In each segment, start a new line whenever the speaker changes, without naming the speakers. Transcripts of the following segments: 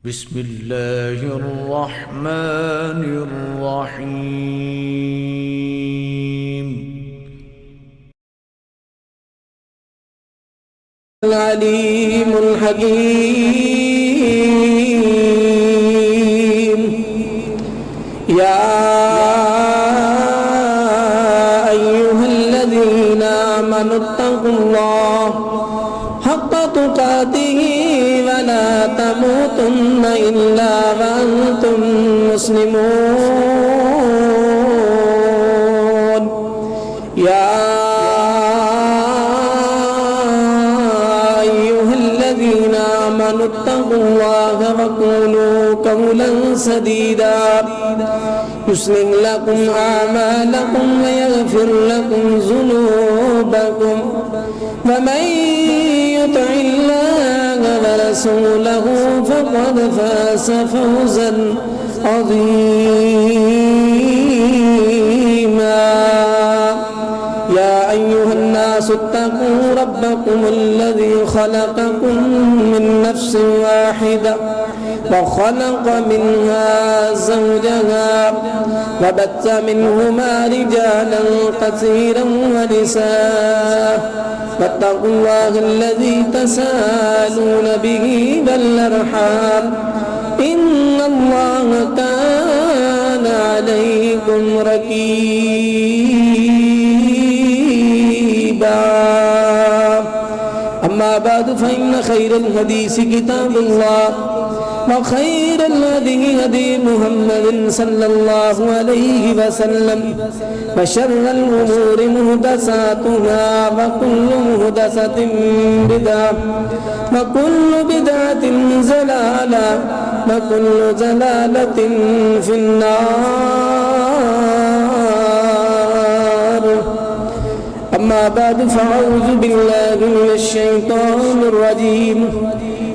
بسم الله الرحمن الرحيم.
العليم الحكيم. يا أيها الذين آمنوا اتقوا الله حق تقاته ولا تموتن إلا وأنتم مسلمون. يا أيها الذين آمنوا اتقوا الله وقولوا قولا سديدا يصلح لكم أعمالكم ويغفر لكم ذنوبكم ومن يطع الله ورسوله فقد فاز فوزا عظيما. يا أيها الناس اتقوا ربكم الذي خلقكم من نفس واحدة وخلق منها زوجها وبث منهما رجالا كثيرا ونساء واتقوا الله الذي تساءلون به والأرحام إن الله كان عليكم رقيبا. أما بعد فإن خير الحديث كتاب الله وخير الهدي هدي محمد صلى الله عليه وسلم وشر الأمور محدثاتها وكل محدثة بدعة وكل بدعة ضلالة وكل ضلالة في النار. أما بعد فأعوذ بالله من الشيطان الرجيم.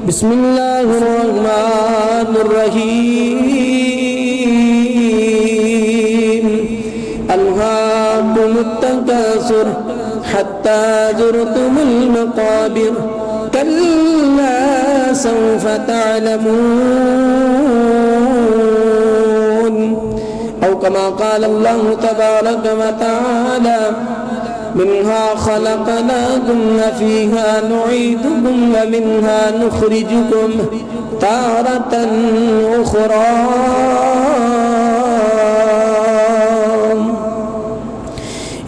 بسم الله الرحمن الرحيم. ألهاكم التكاثر حتى زرتم المقابر كلا سوف تعلمون أو كما قال الله تبارك وتعالى منها خلقناكم وفيها نعيدكم ومنها نخرجكم تارة أخرى.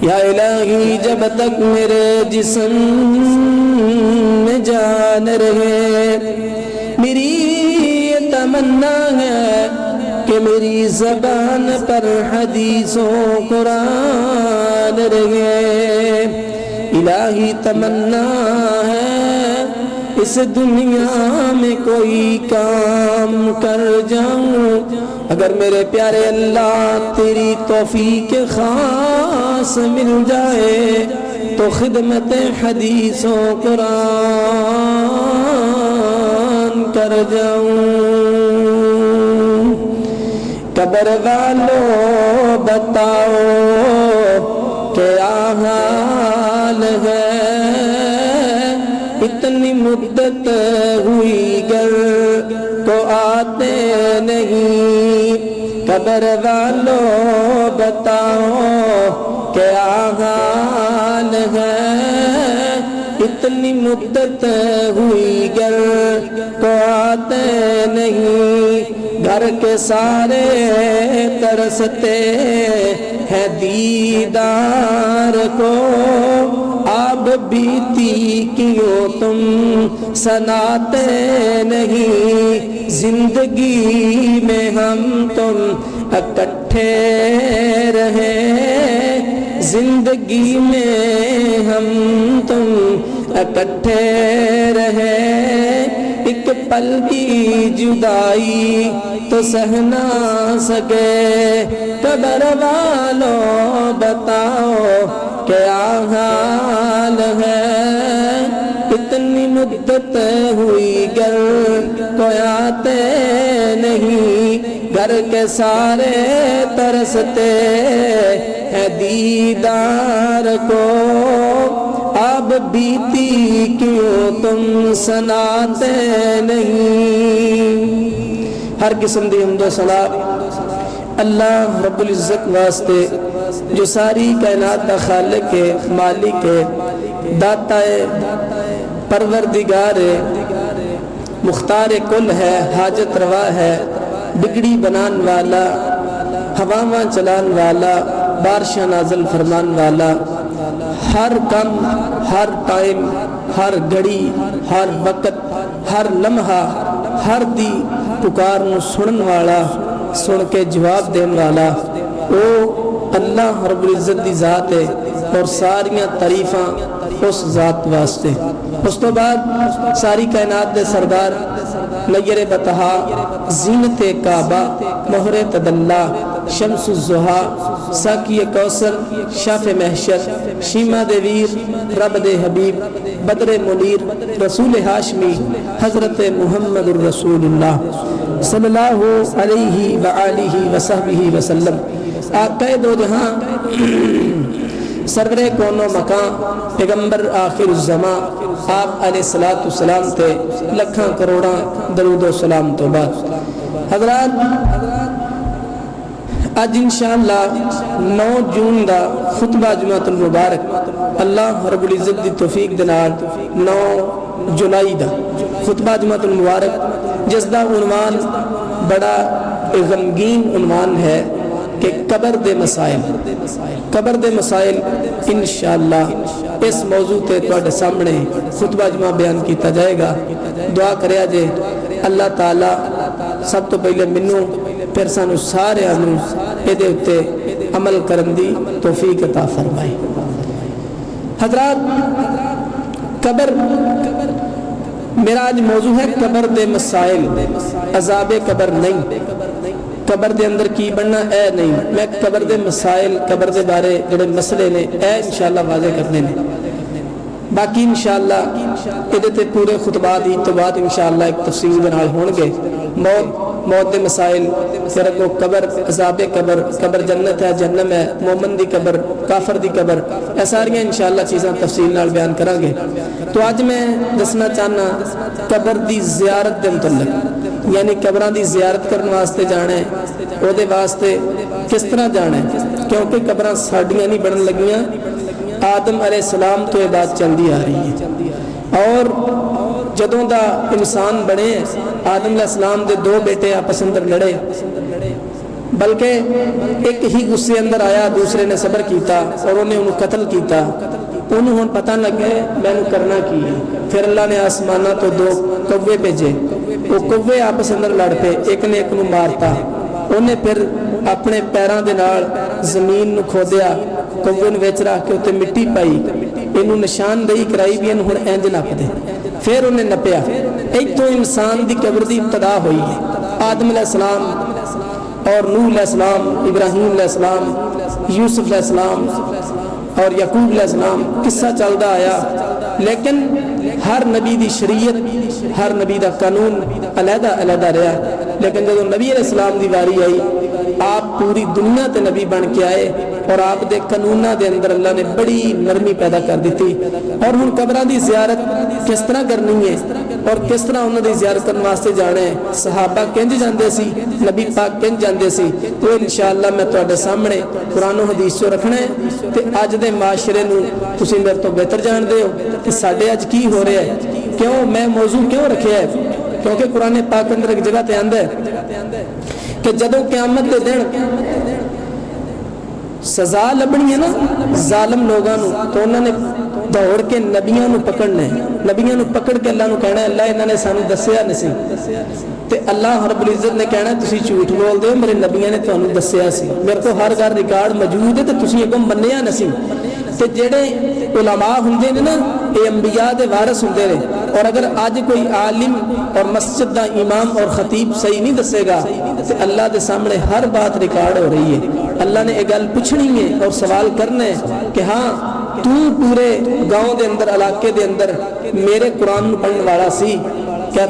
یا الہی جب تک میرے جسم میں جان رہے میری یہ تمنا ہے کہ میری زبان پر حدیث و قرآن رہے. الہی تمنا ہے اس دنیا میں کوئی کام کر جاؤں اگر میرے پیارے اللہ تیری توفیق خاص مل جائے تو خدمت حدیث و قرآن کر جاؤں. قبر والوں بتاؤ کیا حال ہے اتنی مدت ہوئی گھر کو آتے نہیں. قبر والوں بتاؤ کیا حال ہے اتنی مدت ہوئی گھر کو آتے نہیں. گھر کے سارے ترستے ہیں دیدار کو اب بیتی کیوں تم سناتے نہیں. زندگی میں ہم تم اکٹھے رہے زندگی میں ہم تم اکٹھے رہے ایک پل کی جدائی تو سہ نہ سکے. قبر والوں بتاؤ کیا حال ہے اتنی مدت ہوئی گھر کو آتے نہیں. گھر کے سارے ترستے ہیں دیدار کو اب بیتی کیوں تم سناتے نہیں. ہر قسم دی حمد و ثنا اللہ رب العزت واسطے جو ساری کائنات دا خالق ہے، مالک ہے، داتا ہے، پروردگار ہے، مختار کل ہے، حاجت روا ہے، بگڑی بنان والا، ہواواں چلان والا، بارشاں نازل فرمان والا، ہر کم، ہر ٹائم، ہر گھڑی، ہر وقت، ہر لمحہ، ہر دی پکار نو سنن والا، سن کے جواب دین والا، او اللہ رب العزت دی ذات ہے اور ساریاں تعریفاں اس ذات واسطے۔ اس تو بعد ساری کائنات دے سردار، نیر بتہا، زینت کعبہ، مہر تدلہ، شمس الضحیٰ، ساقی کوثر، شاف محشر، شیما دے ویر، رب دے حبیب، بدر منیر، رسول ہاشمی، حضرت محمد الرسول اللہ صلی اللہ علیہ وآلہ وصحبہ وسلم، آقا دو جہاں، سرور کون و مکان، پیغمبر آخر الزمان، آپ علیہ السلام تے لکھاں کروڑاں درود و سلام تو بعد حضرات، آج انشاءاللہ 9 جون دا خطبہ جمعۃ المبارک، اللہ رب العزت دی توفیق دے نال 9 جولائی دا خطبہ جمعۃ المبارک، جس دا عنوان بڑا غمگین عنوان ہے کہ قبر دے مسائل۔ قبر دے مسائل انشاءاللہ اس موضوع تے تواڈے سامنے خطبہ جمعہ بیان کیتا جائے گا۔ دعا کریا جے اللہ تعالی سب تو پہلے منوں پھر سانو سارے انو اے دے اتے عمل کرن دی توفیق عطا فرمائے۔ حضرات، قبر میرا آج موضوع ہے قبر دے مسائل، عذاب قبر نہیں، قبر دے اندر کی بننا اے نہیں، میں قبر دے مسائل، قبر دے بارے جڑے مسئلے نے اے انشاءاللہ واضح کرنے نے، باقی انشاءاللہ ادھے تے پورے خطبات ہی تو بعد انشاءاللہ ایک تفصیل دے نال ہون گے۔ موت دے مسائل، پھر اگوں قبر، عذاب قبر، قبر جنت ہے جہنم ہے، مومن دی قبر، کافر دی قبر، اے ساریاں انشاءاللہ چیزاں تفصیل نال بیان کریں گے۔ تو آج میں دسنا چاہنا قبر دی زیارت دے متعلق، یعنی قبراں دی زیارت کرنے واسطے جانے، او دے واسطے کس طرح جانے، کیونکہ قبراں ساڈیاں نہیں بنن لگیاں، آدم علیہ السلام تو یہ بات چلتی آ رہی ہے، اور جدوں دا انسان بنے آدم علیہ السلام دے 2 بیٹے آپس اندر لڑے، بلکہ ایک ہی غصے اندر آیا، دوسرے نے صبر کیتا اور انہیں انہوں قتل کیتا، انہوں ہن پتہ لگے میں نے کرنا کی ہے۔ پھر اللہ نے آسمانہ تو 2 کوے بھیجے، وہ کوے آپس اندر لڑ پے، ایک نے ایک نو مارتا، انہیں پھر اپنے پیراں دے نال زمین نو کھودیا، کوے نو وچ رکھ کے اوتے مٹی پائی، انہوں نشاندہی کرائی بھی انہوں انج نپ دے، پھر انہیں نپیا۔ ایک تو انسان دی قبر دی ابتدا ہوئی ہے، آدم علیہ السلام اور نوح علیہ السلام، ابراہیم علیہ السلام، یوسف علیہ السلام اور یعقوب علیہ السلام، قصہ چلتا آیا، لیکن ہر نبی دی شریعت، ہر نبی دا قانون علیحدہ علیحدہ رہا، لیکن جب نبی علیہ السلام دی واری آئی، آپ پوری دنیا تے نبی بن کے آئے اور آپ دے قانونہ دے اندر اللہ نے بڑی نرمی پیدا کر دیتی۔ اور ہن قبراں دی زیارت کس طرح کرنی ہے اور کس طرح انہوں دی زیارت کرنے واسطے جانا ہے، صحابہ کنج جاندے سی، نبی پاک کنج جاندے سی، تو انشاءاللہ میں تواڈے سامنے قرآن و حدیث چوں رکھنا ہے تے اج دے معاشرے نوں تسی میرے تو بہتر جان دے ہو کہ ساڈے اج کی ہو رہا ہے، کیوں میں موضوع کیوں رکھیا ہے، کیونکہ قرآن پاک اندر ایک جگہ تے آندا ہے کہ جدوں قیامت دے دن سزا لبنی ہے نا ظالم لوگاں نو، تو انہوں نے دوڑ کے نبیاں نو پکڑنا ہے، نبیاں نو پکڑ کے اللہ نو کہنا ہے اللہ انہوں نے سانو دسیا نہیں، تے اللہ رب العزت نے کہنا ہے تسی جھوٹ بول دے ہو، میرے نبیاں نے تانوں دسیا سی، میرے کو ہر گھر ریکارڈ موجود ہے تے تسی اگوں منیا نہیں۔ تے جڑے علماء ہوندے نے نا اے انبیاء دے وارث ہوندے نے، اور اگر آج کوئی عالم اور مسجد دا امام اور خطیب صحیح نہیں دسے گا تے اللہ دے سامنے ہر بات ریکارڈ ہو رہی ہے، اللہ نے ایک گل پوچھنی ہے اور سوال کرنا ہے کہ ہاں تو پورے گاؤں دے اندر، علاقے دے اندر میرے قرآن پڑھن والا سی، کیا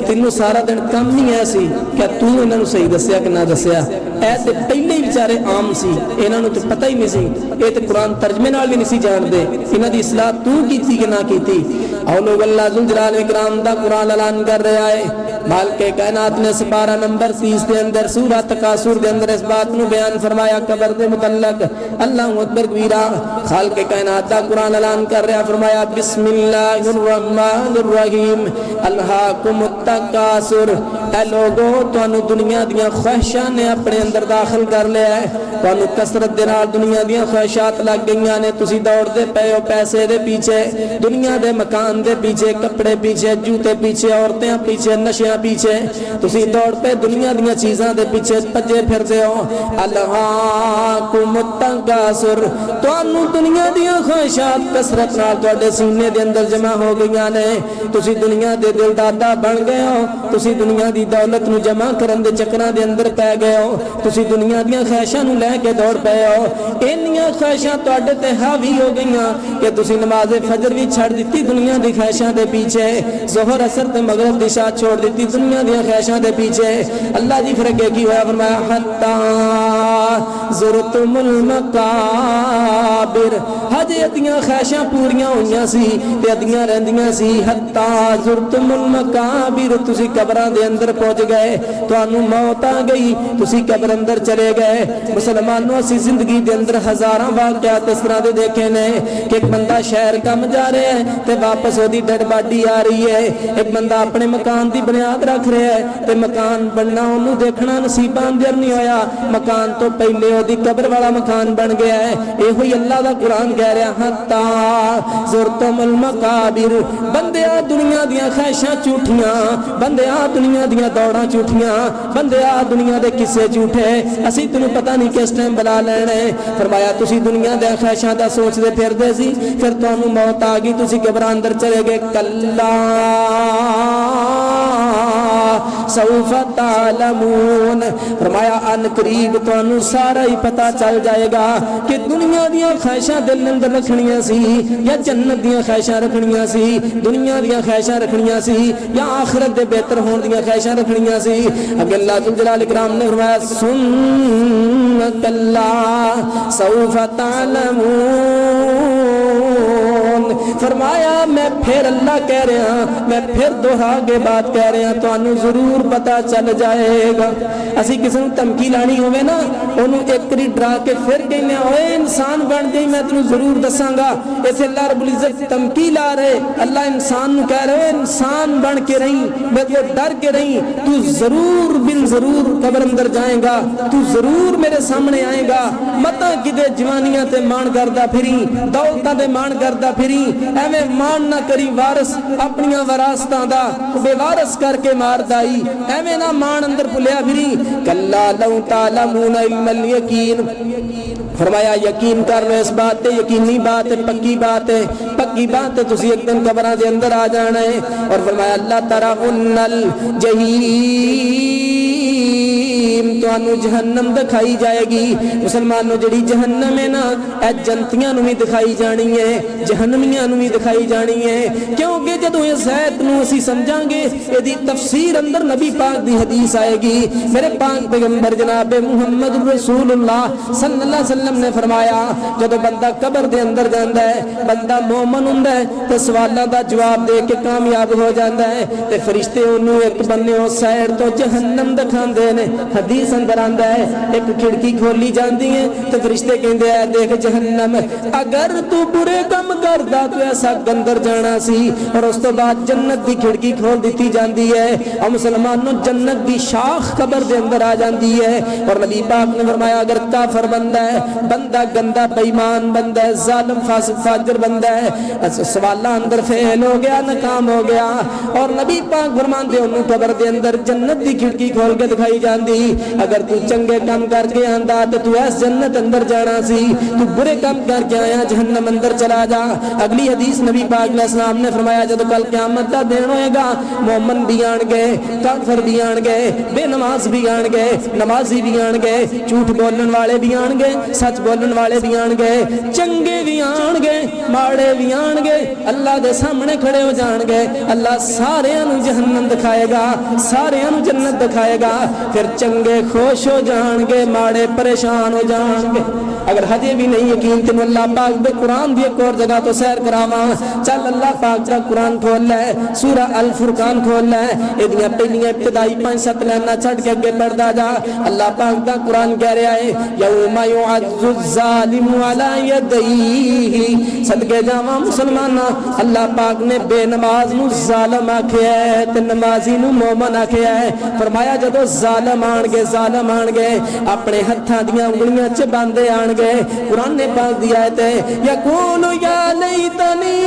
تینوں سارا دن کم نہیں ہے سی، کیا تو انہوں نے صحیح دسیا کہ نہ دسیا؟ اے تے پہلے ہی بیچارے عام سی، انہوں نے تو پتہ ہی نہیں سی، اے تے قرآن ترجمے نال بھی نہیں سی جان دے، انہوں دی اصلاح تو کیتی کہ نہ کیتی؟ اور لوگ اللہ ذوالجلال اکرام دا قرآن اعلان کر رہا ہے مالک کائنات نے سپارہ نمبر 30 دے اندر سورہ تکاثر دے اندر اس بات نو بیان فرمایا قبر دے متعلق اللہ اکبر کبیرہ خالق کائنات دا قرآن اعلان کر رہا فرمایا بسم اللہ الرحمن الرحیم الہاکم التکاثر اے لوگو تانوں دنیا دیاں خواہشاں نے اپنے اندر داخل کر لیا ہے تانوں کثرت دے نال دنیا دیاں خواہشات لگ گئیاں نے تسی دوڑ دے پئے ہو پیسے دے پیچھے دنیا دے مکان دے پیچھے کپڑے پیچھے جوتے پیچھے عورتیں پیچھے نشیاں پیچھے تسی دوڑ پہ دنیا دیاں چیزاں دے پیچھے پجے پھر دے ہو الہاکم التکاثر تانوں دنیا دیاں خواہشات کثرت نال تواڈے سینے دے اندر جمع ہو گئیاں نے تسی دنیا دے دل دادا بن گئے ہو تسی دنیا دی دولت نو جمع کرن دے چکراں دے اندر پے گئے ہو تسی دنیا دیاں خواہشاں نو لے کے دوڑ پئے ہو انیاں خواہشاں تواڈے تے حاوی ہو گئیاں کہ تسی نماز فجر بھی چھڑ دتی دنیا دی خواہشاں دے پیچھے ظہر اثر تے مغرب دی شاد چھوڑ دتی دنیا دی خواہشاں دے پیچھے اللہ جی پھر اگے کی ہوا فرمایا حتا زرتم المقابر ہجے ادیاں خواہشاں پوریاں ہوئیاں سی تے ادیاں رہندیاں سی حتا زرتم المقابر تسی قبراں دے اندر پہنچ گئے تانوں موت آ گئی تسی قبر اندر چلے گئے مسلمانوں اسی زندگی دے اندر ہزاراں واقعات اس طرح دے دیکھے نے کہ ایک بندہ شہر کم جا رہا ہے تے واپس اودی ڈیڈ باڈی آ رہی ہے ایک بندہ اپنے مکان دی بنیاد رکھ رہا ہے تے مکان بننا انہوں دیکھنا نصیب اندر نہیں ہویا مکان تو پہلے اودی قبر والا مکان بن گیا ہے اے ہوئی اللہ دا قرآن کہہ رہا حتا زرتم المقابر بندیا دنیا دیاں خواہشاں جھوٹیاں بندیا دنیا دیاں دوڑاں جھوٹیاں بندیا دنیا دے قصے جھوٹے اسی تینوں پتہ نہیں کس ٹائم بلا لینا ہے فرمایا تسی دنیا دے خواہشاں دا سوچ دے پھر دے سی پھر تانوں موت آ گئی تسی قبر اندر چلے گئے کلا سوف تعلمون فرمایا ان قریب تانوں سارا ہی پتہ چل جائے گا کہ دنیا دیاں خواہشاں دل اندر رکھنیاں سی یا جنت دیاں خواہشاں رکھنیاں سی دنیا دیاں خواہشاں رکھنیاں سی یا آخرت دے بہتر ہون دیاں خواہشاں رکھنیاں سی اگر اللہ ذوالجلال اکرام نے فرمایا سن کلا سوف تعلمون فرمایا میں پھر اللہ کہہ رہا ہاں میں پھر دوہرا کے بات کہہ رہا ہاں تو انہوں ضرور پتا چل جائے گا اسی کسی نے تمکی لانی ہوئے نا انہوں ایک کری ڈرا کے پھر کہنے ہوئے انسان بن گئی میں تنہوں ضرور دساں گا ایسے اللہ رب العزت تمکی لا رہے اللہ انسان نو کہہ رہے انسان بن کے رہی میں تو ڈر کے رہی تو ضرور بن ضرور قبر اندر جائیں گا تو ضرور میرے سامنے آئے گا متا کدے جوانیاں تے مان کردہ پھری دولتاں دے مان کردہ پھری ایویں مان نہ کری وارث اپنیاں وراثتاں دا بے وارث کر کے مار دائی ایویں نہ مان اندر پلیا پھری کلا لو تعلمون علم الیقین فرمایا یقین کر رہے اس بات تے یقینی بات ہے پکی بات ہے تسی ایک دن قبراں دے اندر آ جانا ہے اور فرمایا اللہ ترون الجحیم تو انو جہنم دکھائی جائے گی مسلمانوں جڑی جہنم ہے نا اے جنتیاں نو بھی دکھائی جانی ہے جہنمیاں نو بھی دکھائی جانی ہے کیونکہ جدوں اس آیت نو اسی سمجھاں گے ایدی تفسیر اندر نبی پاک دی حدیث آئے گی میرے پاک پیغمبر جناب محمد رسول اللہ صلی اللہ علیہ وسلم نے فرمایا جدوں بندہ قبر دے اندر جاندا ہے بندہ مومن ہوندا ہے تے سوالاں دا جواب دے کے کامیاب ہو جاندا ہے تے فرشتے اونوں ایک بننے او سائیڈ تو جہنم دکھاندے نے حدیث اندر آندا ہے ایک کھڑکی کھولی جاندی ہے تے فرشتے کہندے ہیں دیکھ جہنم اگر تو برے کم کردا تو ایسا اندر جانا سی اور اس تو بعد جنت دی کھڑکی کھول دیتی جاندی ہے اور مسلمانوں جنت دی شاخ قبر دے اندر آ جاندی ہے اور نبی پاک نے فرمایا اگر کافر بندہ ہے بندہ گندا بے ایمان بندہ ہے ظالم فاسق فاجر بندہ ہے سوالاں اندر فیل ہو گیا ناکام ہو گیا اور نبی پاک فرماندے انہوں قبر دے اندر جنت دی کھڑکی کھول کے دکھائی جاندی اگر تو چنگے کام کر کے آندا تو ایس جنت اندر جانا سی تو برے کام کر کے آیا جہنم اندر چلا جا اگلی حدیث نبی پاک علیہ السلام نے فرمایا جب کل قیامت دا دن ہوئے گا مومن بھی آن گئے کافر بھی آن گئے بے نماز بھی آن گئے نمازی بھی آن گئے جھوٹ بولن والے بھی آن گئے سچ بولن والے بھی آن گئے چنگے بھی آن گئے ماڑے بھی آن گئے اللہ دے سامنے کھڑے ہو جان گئے اللہ سارے انو جہنم دکھائے گا سارے انو جنت دکھائے گا پھر چنگے چنگے خوش ہو جان گے ماڑے پریشان ہو جان گے اگر ہجے بھی نہیں یقین تین اللہ پاک دے قرآن دی ایک اور جگہ تو سیر کراواں چل اللہ پاک دا قرآن کھول لے سورہ الفرقان کھول لے ادیاں پہلیاں ابتدائی 5-7 لائناں چھڈ کے اگے پڑھدا جا اللہ پاک دا قرآن کہہ رہا ہے یوم یعض الظالم علی یدیہ صدقے جاواں مسلماناں اللہ پاک نے بے نماز نو ظالم آکھیا ہے تے نمازی نو مومن آکھیا ہے فرمایا جدو ظالم آن گے اپنے ہتھاں دیاں انگلیاں چ باندھے آن گے قرآن نے پاک دیا ہے یقول یا لیتنی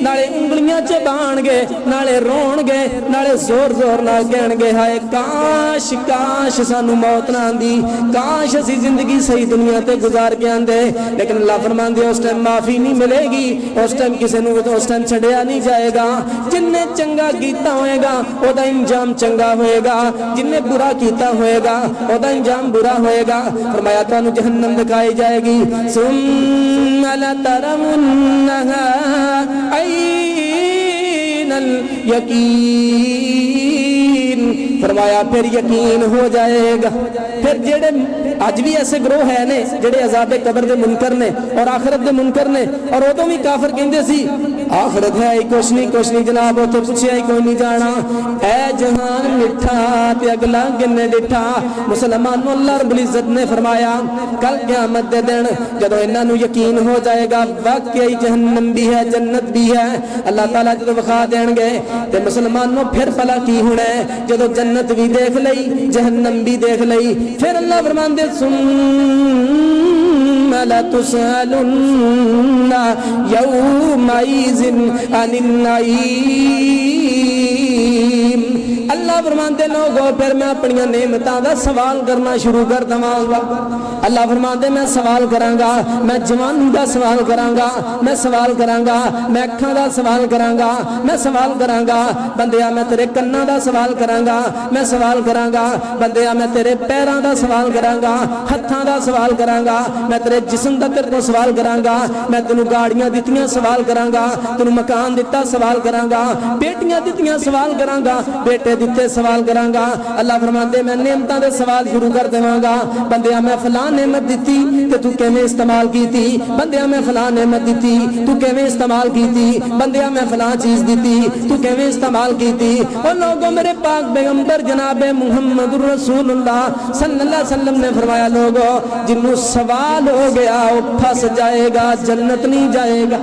نالے انگلیاں چ بان گے نالے رون گے نالے زور زور نال کہن گے ہائے کاش کاش سانو موت نہ آندی کاش اسی زندگی صحیح دنیا تے گزار کے آندے لیکن اللہ فرماندے اس ٹائم معافی نہیں ملے گی اس ٹائم کسی نو اس ٹائم چھڈیا نہیں جائے گا جن نے چنگا کیتا ہوئے گا او دا انجام چنگا ہوئے گا جن نے برا کیتا ہوئے گا او دا انجام برا ہوئے گا فرمایا تانوں جہنم دکھائی جائے گی ثم لترونها عین الیقین فرمایا پھر یقین ہو جائے گا پھر جڑے اج بھی ایسے گروہ ہے نے جڑے عذاب قبر دے منکر نے اور آخرت دے منکر نے اور ادوں بھی کافر کہندے سی آخرت ہے ہی کچھ نہیں جناب اوتھے پوچھیا ہی کوئی نہیں جانا اے جہان مٹھا تے اگلا کنے ڈٹھا مسلمانوں اللہ رب العزت نے فرمایا کل قیامت دے دن جدوں انہاں نو یقین ہو جائے گا واقعی جہنم بھی ہے جنت بھی ہے اللہ تعالیٰ جدوں وکھا دین گے تے مسلمانوں پھر بھلا کی ہونا ہے جدوں جنت بھی دیکھ لئی جہنم بھی دیکھ لئی پھر اللہ فرماندے ثم لتسألن یومئذ عن النعیم اللہ فرماندے لوگو پھر میں اپنی نعمتاں دا سوال کرنا شروع کر دواں گا اللہ فرماندے میں سوال کراں گا میں جوانی دا سوال کراں گا میں سوال کراں گا میں اکھاں دا سوال کراں گا میں سوال کراں گا بندیا میں تیرے کناں دا سوال کراں گا میں سوال کراں گا بندیا میں تیرے پیراں دا سوال کراں گا ہتھاں دا سوال کراں گا میں تیرے جسم دا تیرے تو سوال کراں گا میں تینوں گاڑیاں دتیاں سوال کراں گا تینوں مکان دتا سوال کراں گا بیٹیاں دتیاں سوال کراں گا بیٹے دتے سوال کراں گا اللہ فرماندے میں نعمتاں دے سوال شروع کر دیواں گا بندیا میں فلاں نعمت دتی تے تو کیویں استعمال کیتی بندیا میں فلاں نعمت دتی تو کیویں استعمال کیتی بندیا میں فلاں چیز دتی تو کیویں استعمال کیتی او لوگوں میرے پاک پیغمبر جناب محمد رسول اللہ صلی اللہ علیہ وسلم نے فرمایا لوگوں جنوں سوال ہو گیا وہ پھنس جائے گا جنت نہیں جائے گا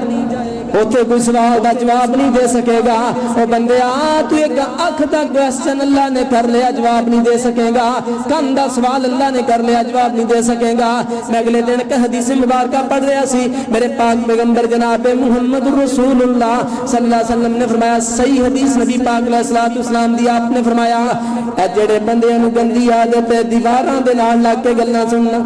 اوتھے کوئی سوال دا جواب نہیں دے سکے گا او بندیا تو ایک اکھ دا کوسچن اللہ نے کر لیا جواب نہیں دے سکے گا کان دا سوال اللہ نے کر لیا جواب نہیں دے سکے گا میں اگلے دن کہ حدیث مبارکہ پڑھ رہا سی میرے پاک پیغمبر جناب محمد رسول اللہ صلی اللہ علیہ وسلم نے فرمایا صحیح حدیث نبی پاک علیہ الصلوۃ والسلام دی آپ نے فرمایا اے جڑے بندیاں نوں گندی عادت ہے دیواراں دے نال لگ کے گلاں سننا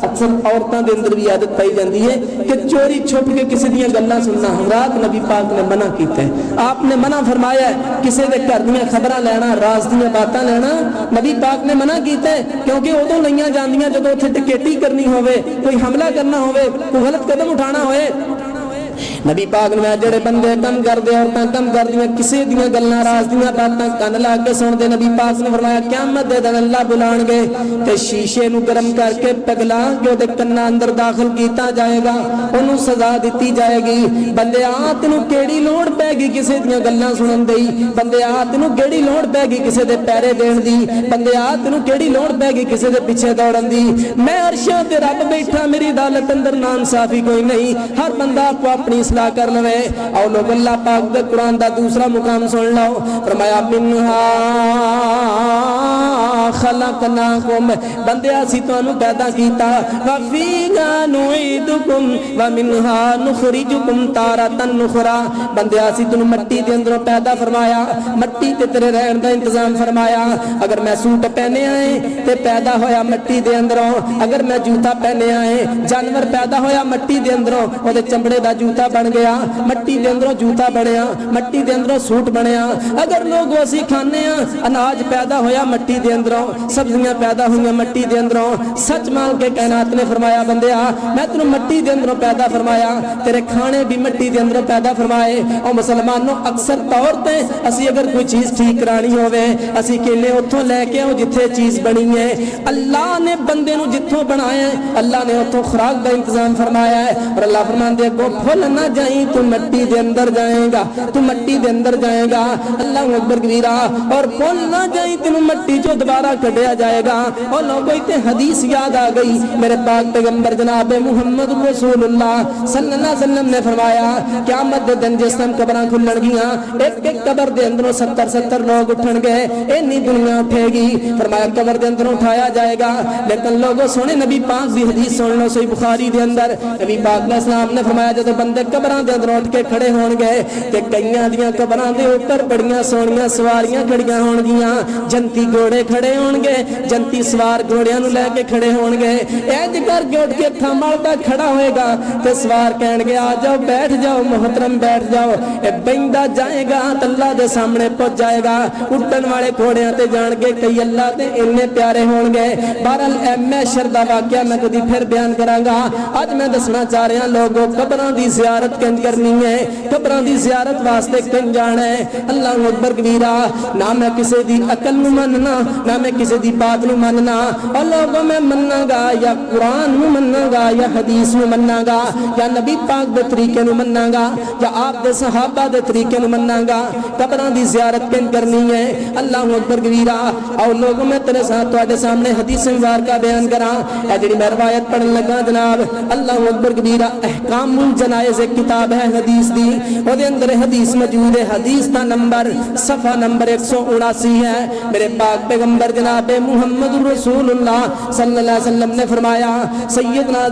اکثر عورتاں دے اندر بھی عادت پائی جاندی ہے کہ چوری چھپ کے کسی دیاں گلاں سننا رات نبی پاک نے منع کیتا ہے آپ نے منع فرمایا ہے کسی دے گھر دیاں خبراں لینا راز دیاں باتاں لینا نبی پاک نے منع کیتا ہے کیونکہ ادوں لئیاں جاندیاں جدوں اوتھے ٹکیٹی کرنی ہوے کوئی حملہ کرنا ہوے کوئی غلط قدم اٹھانا ہوئے نبی پاک نے جڑے بندے کم کر دے عورتاں کم کر دیاں کسے دیاں گلاں راز دیاں باتاں کن لا کے سن دے نبی پاک نے فرمایا قیامت دے دن اللہ بلان گے تے شیشے نو گرم کر کے پگلا کے دے کناں اندر داخل کیتا جائے گا اونوں سزا دتی جائے گی بندے آ تینوں کیڑی لوڑ پے گی کسے دیاں گلاں سنن دی بندے آ تینوں کیڑی لوڑ پے گی کسے دے پیرے دین دی بندے آ تینوں کیڑی لوڑ پے گی کسے دے پیچھے دوڑن دی میں عرشاں تے رب بیٹھا میری عدالت اندر ناانصافی کوئی نہیں ہر بندہ آپ کو اپنی اصلاح کر لوے او لوگ اللہ پاک دے قرآن دا دوسرا مقام سن لو فرمایا منہا خلقناکم بندے اسی تانوں پیدا کیتا وفیہا نعیدکم ومنہا نخرجکم تارۃ اخری بندے اسی تانوں مٹی دے اندروں پیدا فرمایا مٹی تے تیرے رہن دا انتظام فرمایا اگر میں سوٹ پہنے آئے تے پیدا ہویا مٹی دے اندروں اگر میں جوتا پہنے آئے جانور پیدا ہویا مٹی دے اندروں او دے چمڑے دا جوتا بن گیا مٹی دے اندروں جوتا بنیا مٹی دے اندروں سوٹ بنیا اگر لوگ اسی کھانے اناج پیدا ہویا مٹی دے اندروں اندروں سبزیاں پیدا ہوئیں مٹی دے اندروں سچ مان کے کائنات نے فرمایا بندیا میں تینوں مٹی دے اندروں پیدا فرمایا تیرے کھانے بھی مٹی دے اندروں پیدا فرمائے اور مسلمانوں اکثر طور تے اسی اگر کوئی چیز ٹھیک کرانی ہوئے اسی کیلے اتھوں لے کے ہو جتھے چیز بنی ہے اللہ نے بندے نو جتھوں بنایا ہے اللہ نے اتھوں خوراک دا انتظام فرمایا ہے اور اللہ فرماندے کو پھل نہ جائیں تو مٹی دے اندر جائے گا تو مٹی دے اندر جائے گا اللہ اکبر کبیرہ اور پھل نہ جائیں تینوں مٹی جو دوبارہ کٹیا جائے گا اور لوگوں تے حدیث یاد آ گئی میرے پاک پیغمبر جناب محمد رسول اللہ صلی اللہ علیہ وسلم نے فرمایا قیامت دے دن جس دن قبراں کھلن گیاں ایک ایک قبر دے اندروں 70 لوگ اٹھن گے اینی دنیا اٹھے گی فرمایا قبر دے اندروں اٹھایا جائے گا لیکن لوگوں سونے نبی پاک دی حدیث سن لو صحیح بخاری دے اندر نبی پاک علیہ السلام نے فرمایا جب بندے قبراں دے اندروں اٹھ کے کھڑے ہون گے تے کئیاں دیاں قبراں دے اوپر بڑیاں سونیاں سواریاں کھڑیاں ہون گیاں جنتی گھوڑے کھڑے ہون گے جنتی سوار گھوڑیاں نو لے کے کھڑے ہون گے اج کر کے اٹھ کے تھامڑتا کھڑا ہوئے گا تے سوار کہن گے آ جاؤ بیٹھ جاؤ محترم بیٹھ جاؤ اے بیندا جائے گا اللہ دے سامنے پہنچ جائے گا اٹھن والے گھوڑیاں تے جان کے کئی اللہ تے اننے پیارے ہون گے بہرحال محشر دا واقعہ میں کدی پھر بیان کراں گا اج میں دسنا چاہ رہا لوگوں قبراں دی زیارت کنج کرنی ہے قبراں دی زیارت واسطے کنج جانا ہے اللہ اکبر کبیرہ نہ میں کسی دی عقل نو مننا نہ میں کسی دی بات نو مننا اور لوگوں میں مننا گا یا قرآن نو مننا گا یا حدیث نو مننا گا یا نبی پاک دے طریقے نو مننا گا یا آپ دے صحابہ دے طریقے نو مننا گا قبراں دی زیارت کنج کرنی ہے اللہ اکبر کبیرہ اور لوگوں میں تیرے ساتھ تواڈے سامنے حدیث مبارکہ بیان کراں اے جڑی میں روایت پڑھن لگا جناب اللہ اکبر کبیرہ احکام الجنائز ایک کتاب ہے حدیث دی او دے اندر حدیث موجود ہے حدیث دا نمبر صفحہ نمبر 179 ہے میرے پاک پیغمبر جناب محمد رسول اللہ صلی اللہ علیہ وسلم نے فرمایا سیدنا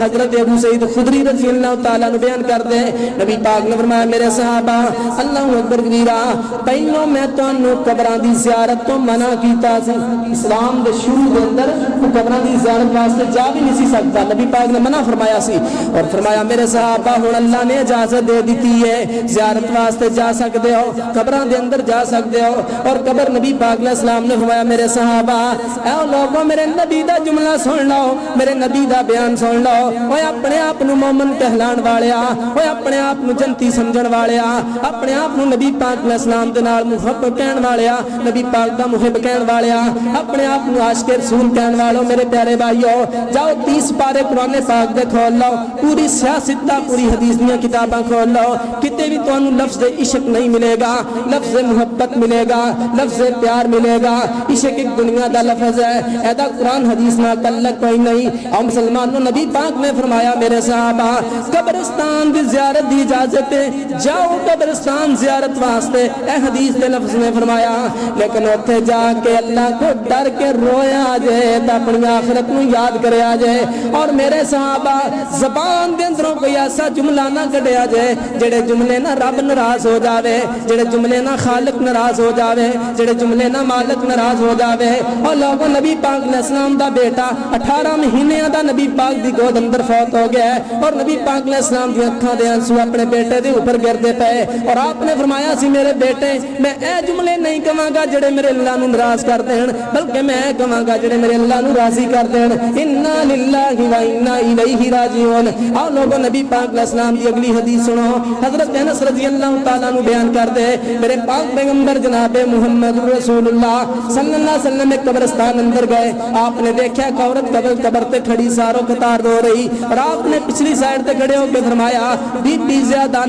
حضرت ابو سعید خدری رضی اللہ تعالیٰ عنہ بیان کر دے نبی پاک نے فرمایا میرے صحابہ اللہ اکبر کبیرہ پہلو میں تانوں قبراں دی زیارت تو منع کیتا سی اسلام دے شروع دے اندر قبراں دی زیارت واسطے جا بھی نہیں سی سکتا نبی پاک نے منع فرمایا سی اور فرمایا میرے صحابہ ہن اللہ نے اجازت دے دیتی ہے زیارت واسطے جا سکتے ہو قبراں دے اندر جا سکتے ہو اور قبر نبی پاک علیہ السلام نے فرمایا میرے صحابہ اے لوگوں میرے نبی دا جملہ سن لو میرے نبی دا بیان سن لو اوے اپنے آپ نو مومن کہلان والیا اوے اپنے آپ نو جنتی سمجھن والیا اپنے آپ نو نبی پاک علیہ السلام دے نال محب کہن والیا نبی پاک دا محب کہن والیا اپنے آپ نو عاشق رسول کہن والو میرے پیارے بھائیو جاؤ 30 پارے قرآن پاک دے کھول لو پوری سیاستہ پوری حدیث دیاں کتاباں کھول لو کتے بھی تانوں لفظ عشق نہیں ملے گا لفظ محبت ملے گا لفظ پیار ملے گا عشق ایک دنیا دا لفظ ہے ایدا قرآن حدیث نہ تعلق کوئی نہیں اور مسلمانوں نبی پاک نے فرمایا میرے صحابہ قبرستان دی زیارت دی اجازت ہے جاؤ قبرستان زیارت واسطے اے حدیث دے لفظ نے فرمایا لیکن اوتھے جا کے اللہ کو ڈر کے رویا جائے تے اپنی آخرت نو یاد کریا جائے اور میرے صحابہ زبان دے اندروں کوئی ایسا جملہ نہ کڈیا جائے جڑے جملے نہ رب ناراض ہو جاوے جڑے جملے نہ خالق ناراض ہو جاوے جڑے جملے نہ مالک ناراض ہو جاوے اور لوگوں نبی پاک علیہ السلام دا بیٹا 18 مہینے دا نبی پاک دی گود اندر فوت ہو گیا ہے اور نبی پاک علیہ السلام دی اکھاں دے آنسو اپنے بیٹے دے اوپر گردے پئے اور آپ نے فرمایا سی میرے بیٹے میں اے جملے نہیں کہاں گا جڑے میرے اللہ نو ناراض کر دین بلکہ میں کہاں گا جڑے میرے اللہ نو راضی کر دین انا للہ و انا الیہ راجعون اور لوگوں نبی پاک علیہ السلام دی اگلی حدیث سنو حضرت انس رضی اللہ تعالیٰ عنہ بیان کر دے میرے پاک پیغمبر جناب محمد رسول اللہ صلی اللہ علیہ وسلم ایک قبرستان اندر گئے آپ نے دیکھا ایک عورت قبر تے کھڑی ساروں قطار رو رہی اور آپ نے پچھلی سائڈ تے کھڑے ہو کے فرمایا بی بی زیادہ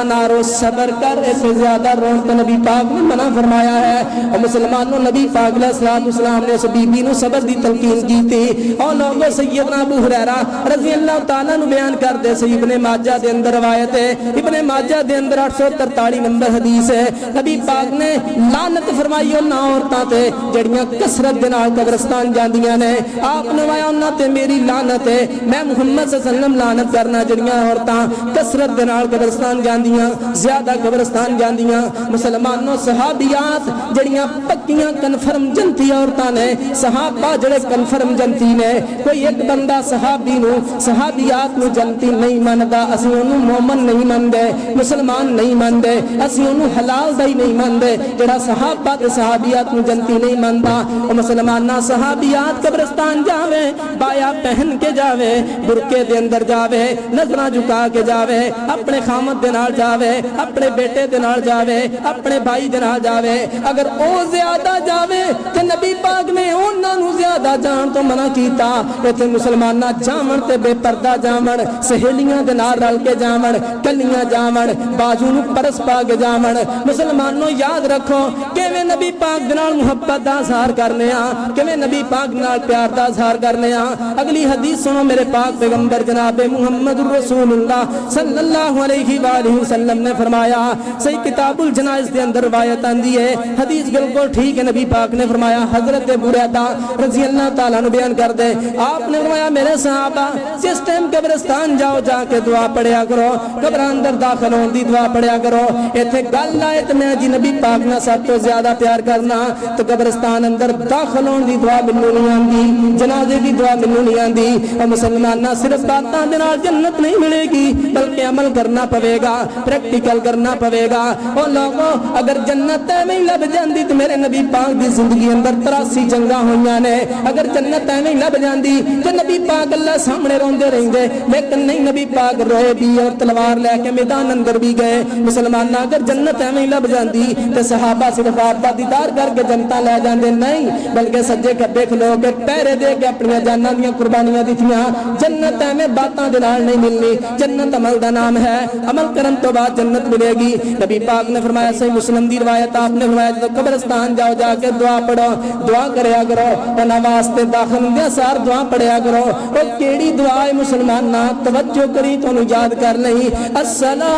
نہ رو صبر کر ایسے زیادہ رون تو نبی پاک نے منع فرمایا ہے اور مسلمانوں نبی پاک علیہ السلام نے اس بی بی نو صبر دی تلقین کی تھی اور لوگوں سیدنا ابو ہریرہ رضی اللہ تعالیٰ نو بیان کر دے سی ابن ماجہ دے اندر روایت ہے ابن ماجہ دے اندر 843 نمبر حدیث ہے نبی پاک نے لعنت فرمائی انہاں عورتاں تے جڑیاں کثرت دے نال قبرستان جاندیاں نے آپ نے وایا انہاں تے میری لعنت ہے میں محمد صلی اللہ علیہ وسلم لعنت کرنا جڑیاں عورتاں کثرت دے نال قبرستان جاندیاں زیادہ قبرستان جاندیاں مسلمانوں صحابیات جڑیاں پکیاں کنفرم جنتی عورتاں نے صحابہ جڑے کنفرم جنتی نے کوئی ایک بندہ صحابی نو صحابیات نو جنتی نہیں ماندا اسی انہوں مومن نہیں ماندے مسلمان نہیں ماندے اسی انہوں حلال دا ہی نہیں ماندے جڑا صحابہ تے صحابیہ سارت نو جنتی نہیں مانتا او مسلمانہ صحابیات قبرستان جاوے بایا پہن کے جاوے برکے دے اندر جاوے نظرہ جھکا کے جاوے اپنے خامد دے نال جاوے اپنے بیٹے دے نال جاوے اپنے بھائی دے نال جاوے اگر او زیادہ جاوے تے نبی پاک نے انہاں نو زیادہ جان تو منع کیتا ایتھے مسلمانہ جاون تے بے پردہ جاون سہیلیاں دے نال رل کے جاون کلیاں جاون بازو نو پرس پا کے جاون مسلمانوں یاد رکھو کیویں نبی پاک دے نال محبت دا اظہار کرنے آ کیویں نبی پاک نال پیار دا اظہار کرنے آ اگلی حدیث سنو میرے پاک پیغمبر جناب محمد رسول اللہ صلی اللہ علیہ وآلہ وسلم نے فرمایا صحیح کتاب الجنائز دے اندر روایت آندی ہے حدیث بالکل ٹھیک ہے نبی پاک نے فرمایا حضرت بریدہ رضی اللہ تعالیٰ عنہ بیان کر دے آپ نے فرمایا میرے صحابہ جس ٹائم قبرستان جاؤ جا کے دعا پڑھیا کرو قبر اندر داخل ہون دی دعا پڑھیا کرو ایتھے گل آئے تے میں جی نبی پاک نہ سب تو زیادہ پیار کرنا تو قبرستان اندر داخل ہون دی دعا مینوں نہیں آندی جنازے دی دعا مینوں نہیں آندی اور مسلمانہ صرف باتاں دے نال جنت نہیں ملے گی بلکہ عمل کرنا پوے گا پریکٹیکل کرنا پوے گا اور لوگوں اگر جنت میں لب جاندی تو میرے نبی پاک دی زندگی اندر 83 جنگاں ہوئیاں نے اگر جنت میں لب جاندی تو نبی پاک اللہ سامنے روندے رہندے لیکن نہیں نبی پاک روئے بھی اور تلوار لے کے میدان اندر بھی گئے مسلمانہ اگر جنت میں لب جاندی تو صحابہ صرف آپ دا دیدار کر کے جنتا لے جاندے نہیں بلکہ سجے کھبے کھلو کے پیرے دے کے اپنی جاناں دیاں قربانیاں دتیاں جنت میں باتاں دے نال نہیں ملنی جنت عمل دا نام ہے عمل کرن تو بعد جنت ملے گی نبی پاک نے فرمایا صحیح مسلم دی روایت آپ نے فرمایا جب قبرستان جاؤ جا کے دعا پڑھو دعا کریا کرو انہاں واسطے داخل دے سار دعا پڑھیا کرو او کیڑی دعا ہے مسلماناں توجہ کری تو یاد کر لئی السلام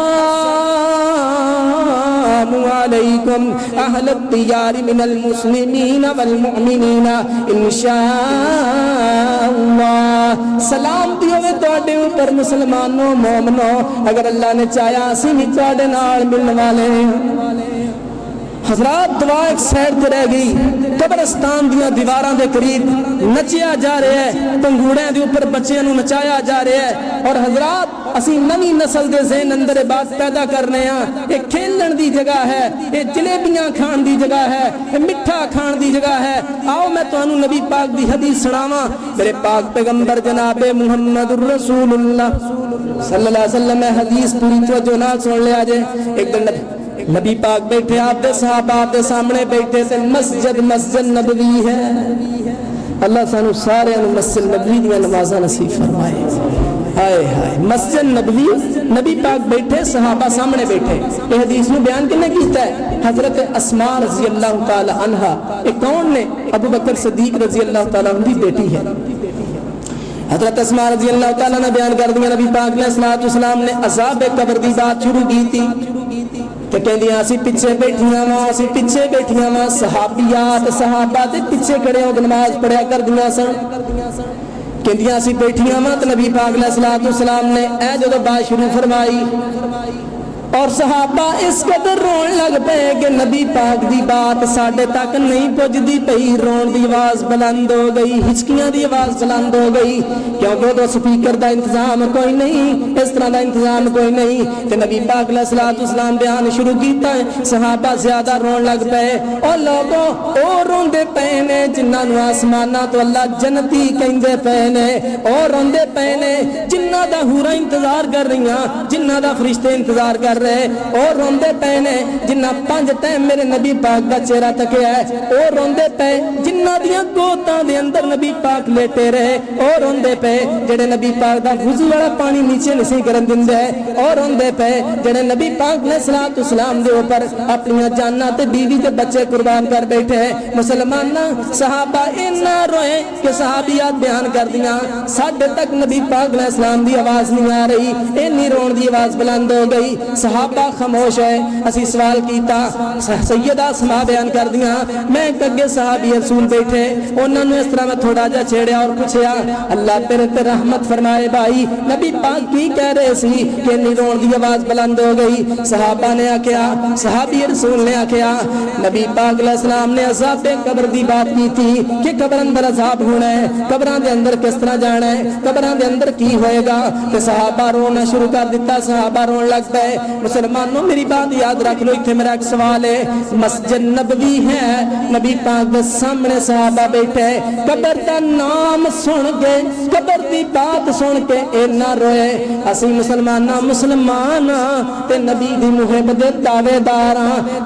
علیکم اہل الدیار من المسلمین والمؤمنین انشاء اللہ سلام دیو میں تواڈے اوپر مسلمانوں مومنوں اگر اللہ نے چاہیا اسی بھی تواڈے نال ملن والے حضرات دعا ایک سائڈ تے رہ گئی قبرستان دیاں دیواراں دے قریب نچیا جا رہا ہے پنگوڑیاں دے اوپر بچیاں نو نچایا جا رہا ہے اور حضرات اسی نویں نسل دے ذہن اندر بات پیدا کرنے ہاں یہ کھیلن دی جگہ ہے یہ جلیبیاں کھان دی جگہ ہے یہ مٹھا کھان دی جگہ ہے آؤ میں تانوں نبی پاک دی حدیث سناواں میرے پاک پیغمبر جناب محمد رسول اللہ صلی اللہ علیہ وسلم حدیث پوری توجہ نال سن لیا جے ایک دن نبی پاک بیٹھے آپ دے صحابہ آپ دے سامنے بیٹھے سے مسجد نبوی ہے اللہ سانو سارے مسجد نبوی دیا نمازہ نصیب فرمائے ہائے ہائے مسجد نبوی نبی پاک بیٹھے صحابہ سامنے بیٹھے یہ حدیث میں بیان کرنے کیتا ہے حضرت اسماء رضی اللہ تعالی عنہ ایک کون نے ابو بکر صدیق رضی اللہ تعالی عنہ کی بیٹی ہے حضرت اسماء رضی اللہ تعالی نے بیان کر دیا نبی پاک علیہ السلام نے عذاب قبر دی بات شروع کی تھی کہ کہندیاں اسی پیچھے بیٹھیاں وا صحابیات صحابہ تے پیچھے کھڑے ہو کے نماز پڑھیا کردیاں سن کہندیاں اسی بیٹھیاں وا تے نبی پاک علیہ السلام نے اے جدوں بات شروع فرمائی اور صحابہ اس قدر رون لگ پے کہ نبی پاک دی بات ساڈے تک نہیں پہنچدی پئی رون دی آواز بلند ہو گئی ہچکیاں دی آواز بلند ہو گئی کیونکہ وہ سپیکر دا انتظام کوئی نہیں اس طرح دا انتظام کوئی نہیں تے نبی پاک علیہ السلام بیان شروع کیتا ہے صحابہ زیادہ رون لگ پے اور لوگوں او روندے پے نے جنہاں نو آسماناں تو اللہ جنتی کہندے پے نے اور روندے پے نے جنہاں دا حوراں انتظار کر رہیاں جنہاں دا فرشتے انتظار کر اور روندے پے نے جنہ 5 ٹائم میرے نبی پاک دا چہرہ تکیا ہے اور روندے پے جنہ دیاں گوتاں دے اندر نبی پاک لیٹے رہے اور روندے پے جڑے نبی پاک دا وضو والا پانی نیچے نہیں کرن دیندے اور روندے پے جڑے نبی پاک نے صلوات والسلام دے اوپر اپنی جاناں تے بیوی تے بچے قربان کر بیٹھے مسلماناں صحابہ اتنا روئے کہ صحابیات بیان کر دیاں ساڈے تک نبی پاک علیہ السلام دی آواز نہیں آ رہی اینی رون دی آواز بلند ہو گئی صحابہ خاموش ہے اسی سوال کیتا سیدہ اسماء بیان کر دیاں میں کگے صحابی رسول بیٹھے انہوں نے اس طرح میں تھوڑا جا چھیڑیا اور پوچھیا اللہ تیرے تے رحمت فرمائے بھائی نبی پاک کی کہہ رہے سی کہ رون دی آواز بلند ہو گئی صحابہ نے آکھیا صحابی رسول نے آکھیا نبی پاک علیہ السلام نے عذاب قبر دی بات کی تھی کہ قبر اندر عذاب ہونا ہے قبراں دے اندر کس طرح جانا ہے قبراں دے اندر کی ہوئے گا کہ صحابہ رونا شروع کر دیتا صحابہ رون لگ پے مسلمانوں میری بات یاد رکھ لو، اتنے میرا ایک سوال ہے، مسجد نبوی ہے، نبی پاک دے سامنے صحابہ بیٹھے، قبر دا نام سن کے، قبر دی بات سن کے اینا روئے۔ اسی مسلمان تے نبی دی محبت دے دعوے دار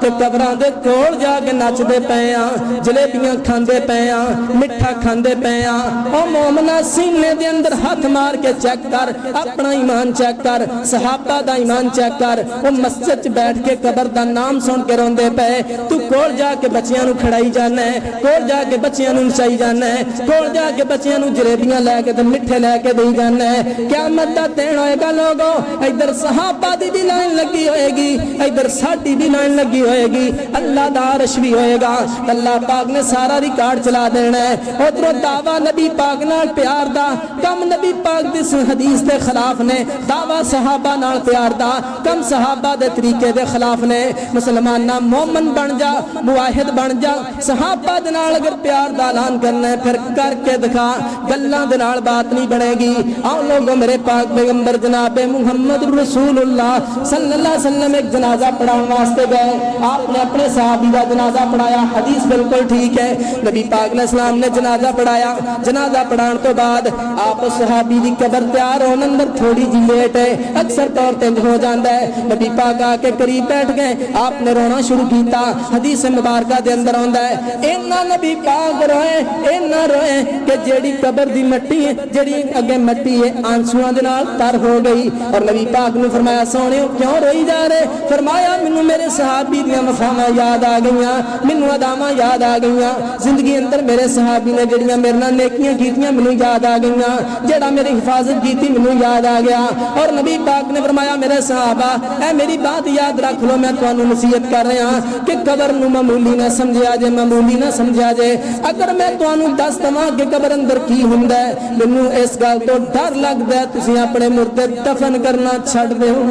تے قبراں دے کول جا کے نچدے پئے ہاں، جلیبیاں کھاندے پئے ہاں، مٹھا کھاندے پئے ہاں۔ او مومنا سینے دے اندر ہاتھ مار کے چیک کر، اپنا ایمان چیک کر، صحابہ دا ایمان چیک کر۔ او مسجد بیٹھ کے قبر دا نام سن کے روندے پئے، تو کول جا کے بچیاں نو کھڑائی جانا ہے، کول جا کے بچیاں نو نچائی جانا ہے، کول جا کے بچیاں نو جلیبیاں لے کے تے مٹھے لے کے دے جانا ہے۔ قیامت دا دن ہوئے گا لوگو، ادھر صحابہ دی بھی لائن لگی ہوئے گی، ادھر ساڈی بھی لائن لگی ہوئے گی، اللہ دا عرش بھی ہوئے گا، اللہ پاک نے سارا ریکارڈ چلا دینا ہے۔ ادھر دعویٰ نبی پاک نال پیار دا، کم نبی پاک دی حدیث دے خلاف نے، دعویٰ صحابہ نال پیار دا، کم صحابہ دے طریقے دے خلاف نے۔ مسلمانہ مومن بن جا، موحد بن جا، صحابہ دے نال اگر پیار دا اعلان کرنا ہے پھر کر کے دکھا، گلاں دے نال بات نہیں بنے گی۔ آؤ لوگوں میرے پاک پیغمبر جناب محمد رسول اللہ صلی اللہ علیہ وسلم ایک جنازہ پڑھاؤں واسطے گئے، آپ نے اپنے صحابی کا جنازہ پڑھایا، حدیث بالکل ٹھیک ہے، نبی پاک علیہ السلام نے جنازہ پڑھایا، جنازہ پڑھان تو بعد آپ صحابی دی قبر تیار ہونے اندر تھوڑی جی لیٹ ہے، اکثر طور تے ہو جاندہ ہے، نبی پاک آ کے قریب بیٹھ گئے، آپ نے رونا شروع کیتا، حدیث مبارکہ دے اندر ہوندہ ہے، اینا نبی پاک روئے، اینا روئے کہ جیڑی قبر دی مٹی ہے، جیڑی اگے مٹی ہے آنسوان دے نال تر ہو گئی، اور نبی پاک نے فرمایا سونے کیوں روئی جا رہے؟ فرمایا منو میرے صحابی دیاں وفاواں یاد آ گئیاں، منو اداماں یاد آ گئیاں، زندگی اندر میرے صحابی نے جڑیاں میرے نال نیکیاں کیتیاں منو یاد آ گئیاں، جڑا میری حفاظت کیتی منو یاد آ گیا۔ اور نبی پاک نے فرمایا میرے صحابہ اے میری بات یاد رکھ لو، میں تانوں نصیحت کر رہا ہاں کہ قبر نو معمولی نہ سمجھیا جے، معمولی نہ سمجھیا جے۔ اگر میں تانوں دس دواں کہ قبر اندر کی ہوندا ہے، مینوں اس گل تو ڈر لگدا ہے تسی اپنے مردے دفن کرنا چھڈ دیو،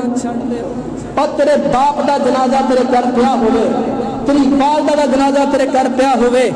اور تیرے باپ دا جنازہ تیرے گھر پیا ہوئے، تیری والدہ دا جنازہ تیرے گھر پیا ہوئے،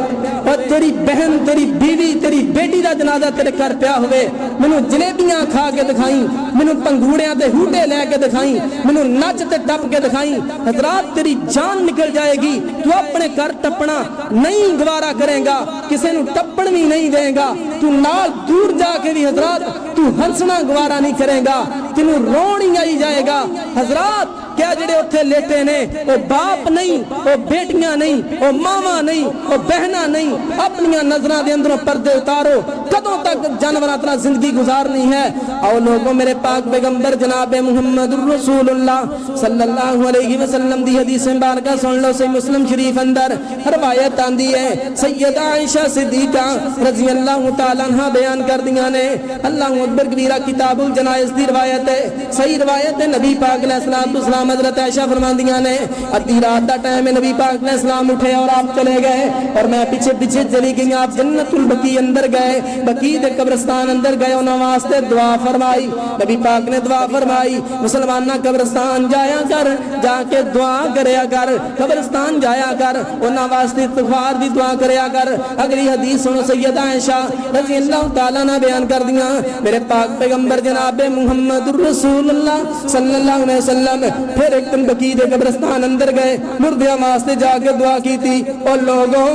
اور تیری بہن، تیری بیوی، تیری بیٹی دا جنازہ تیرے گھر پیا ہوئے، منو جلیبیاں کھا کے دکھائیں، منو پنگوڑیاں دے ہوٹے لے کے دکھائیں، منو نچ تے ٹپ کے دکھائیں، حضرات تیری جان نکل جائے گی، تو اپنے گھر ٹپنا نہیں گوارا کریں گا، کسے نو ٹپن بھی نہیں دیں گا، تو نال دور جا کے بھی حضرات تو ہنسنا گوارا نہیں کریں گا، تینوں رون ہی آئی جائے گا۔ حضرات کیا جڑے اتھے لیٹے نے وہ باپ نہیں، وہ بیٹیاں نہیں، وہ ماما نہیں، وہ بہنا نہیں، اپنی نظرہ دے اندروں پردے اتارو، کدوں تک جانورات اپنا زندگی گزارنی ہے۔ اور لوگوں میرے پاک پیغمبر جناب محمد رسول اللہ صلی اللہ علیہ وسلم دی حدیث مبارکہ سن لو، صحیح مسلم شریف اندر روایت آندی ہے، سیدہ عائشہ صدیقہ رضی اللہ تعالیٰ عنہ بیان کر دیا نے، اللہ اکبر کبیرہ کتاب الجنائز دی روایت ہے، صحیح روایت ہے، نبی پاک علیہ السلام حضرت عائشہ فرماندیاں نے ادھی رات دا ٹائم نبی پاک علیہ السلام اٹھے اور آپ چلے گئے، اور میں پیچھے پیچھے چلی گئی، آپ جنت البقیع اندر گئے، بقیع دے قبرستان اندر گئے، انہاں واسطے دعا فرمائی، نبی پاک نے دعا فرمائی، مسلمانہ قبرستان جایا کر، جا کے دعا کریا کر، قبرستان جایا کر، انہاں واسطے استغفار دی دعا کریا کر۔ اگلی حدیث سنو، سیدہ عائشہ رضی اللہ تعالیٰ نے بیان کر دیا، میرے پاک پیغمبر جناب محمد رسول اللہ صلی اللہ علیہ وسلم پھر ایک دن بقیع دے قبرستان اندر گئے، مردیاں واسطے جا کے دعا کی تھی، اور لوگوں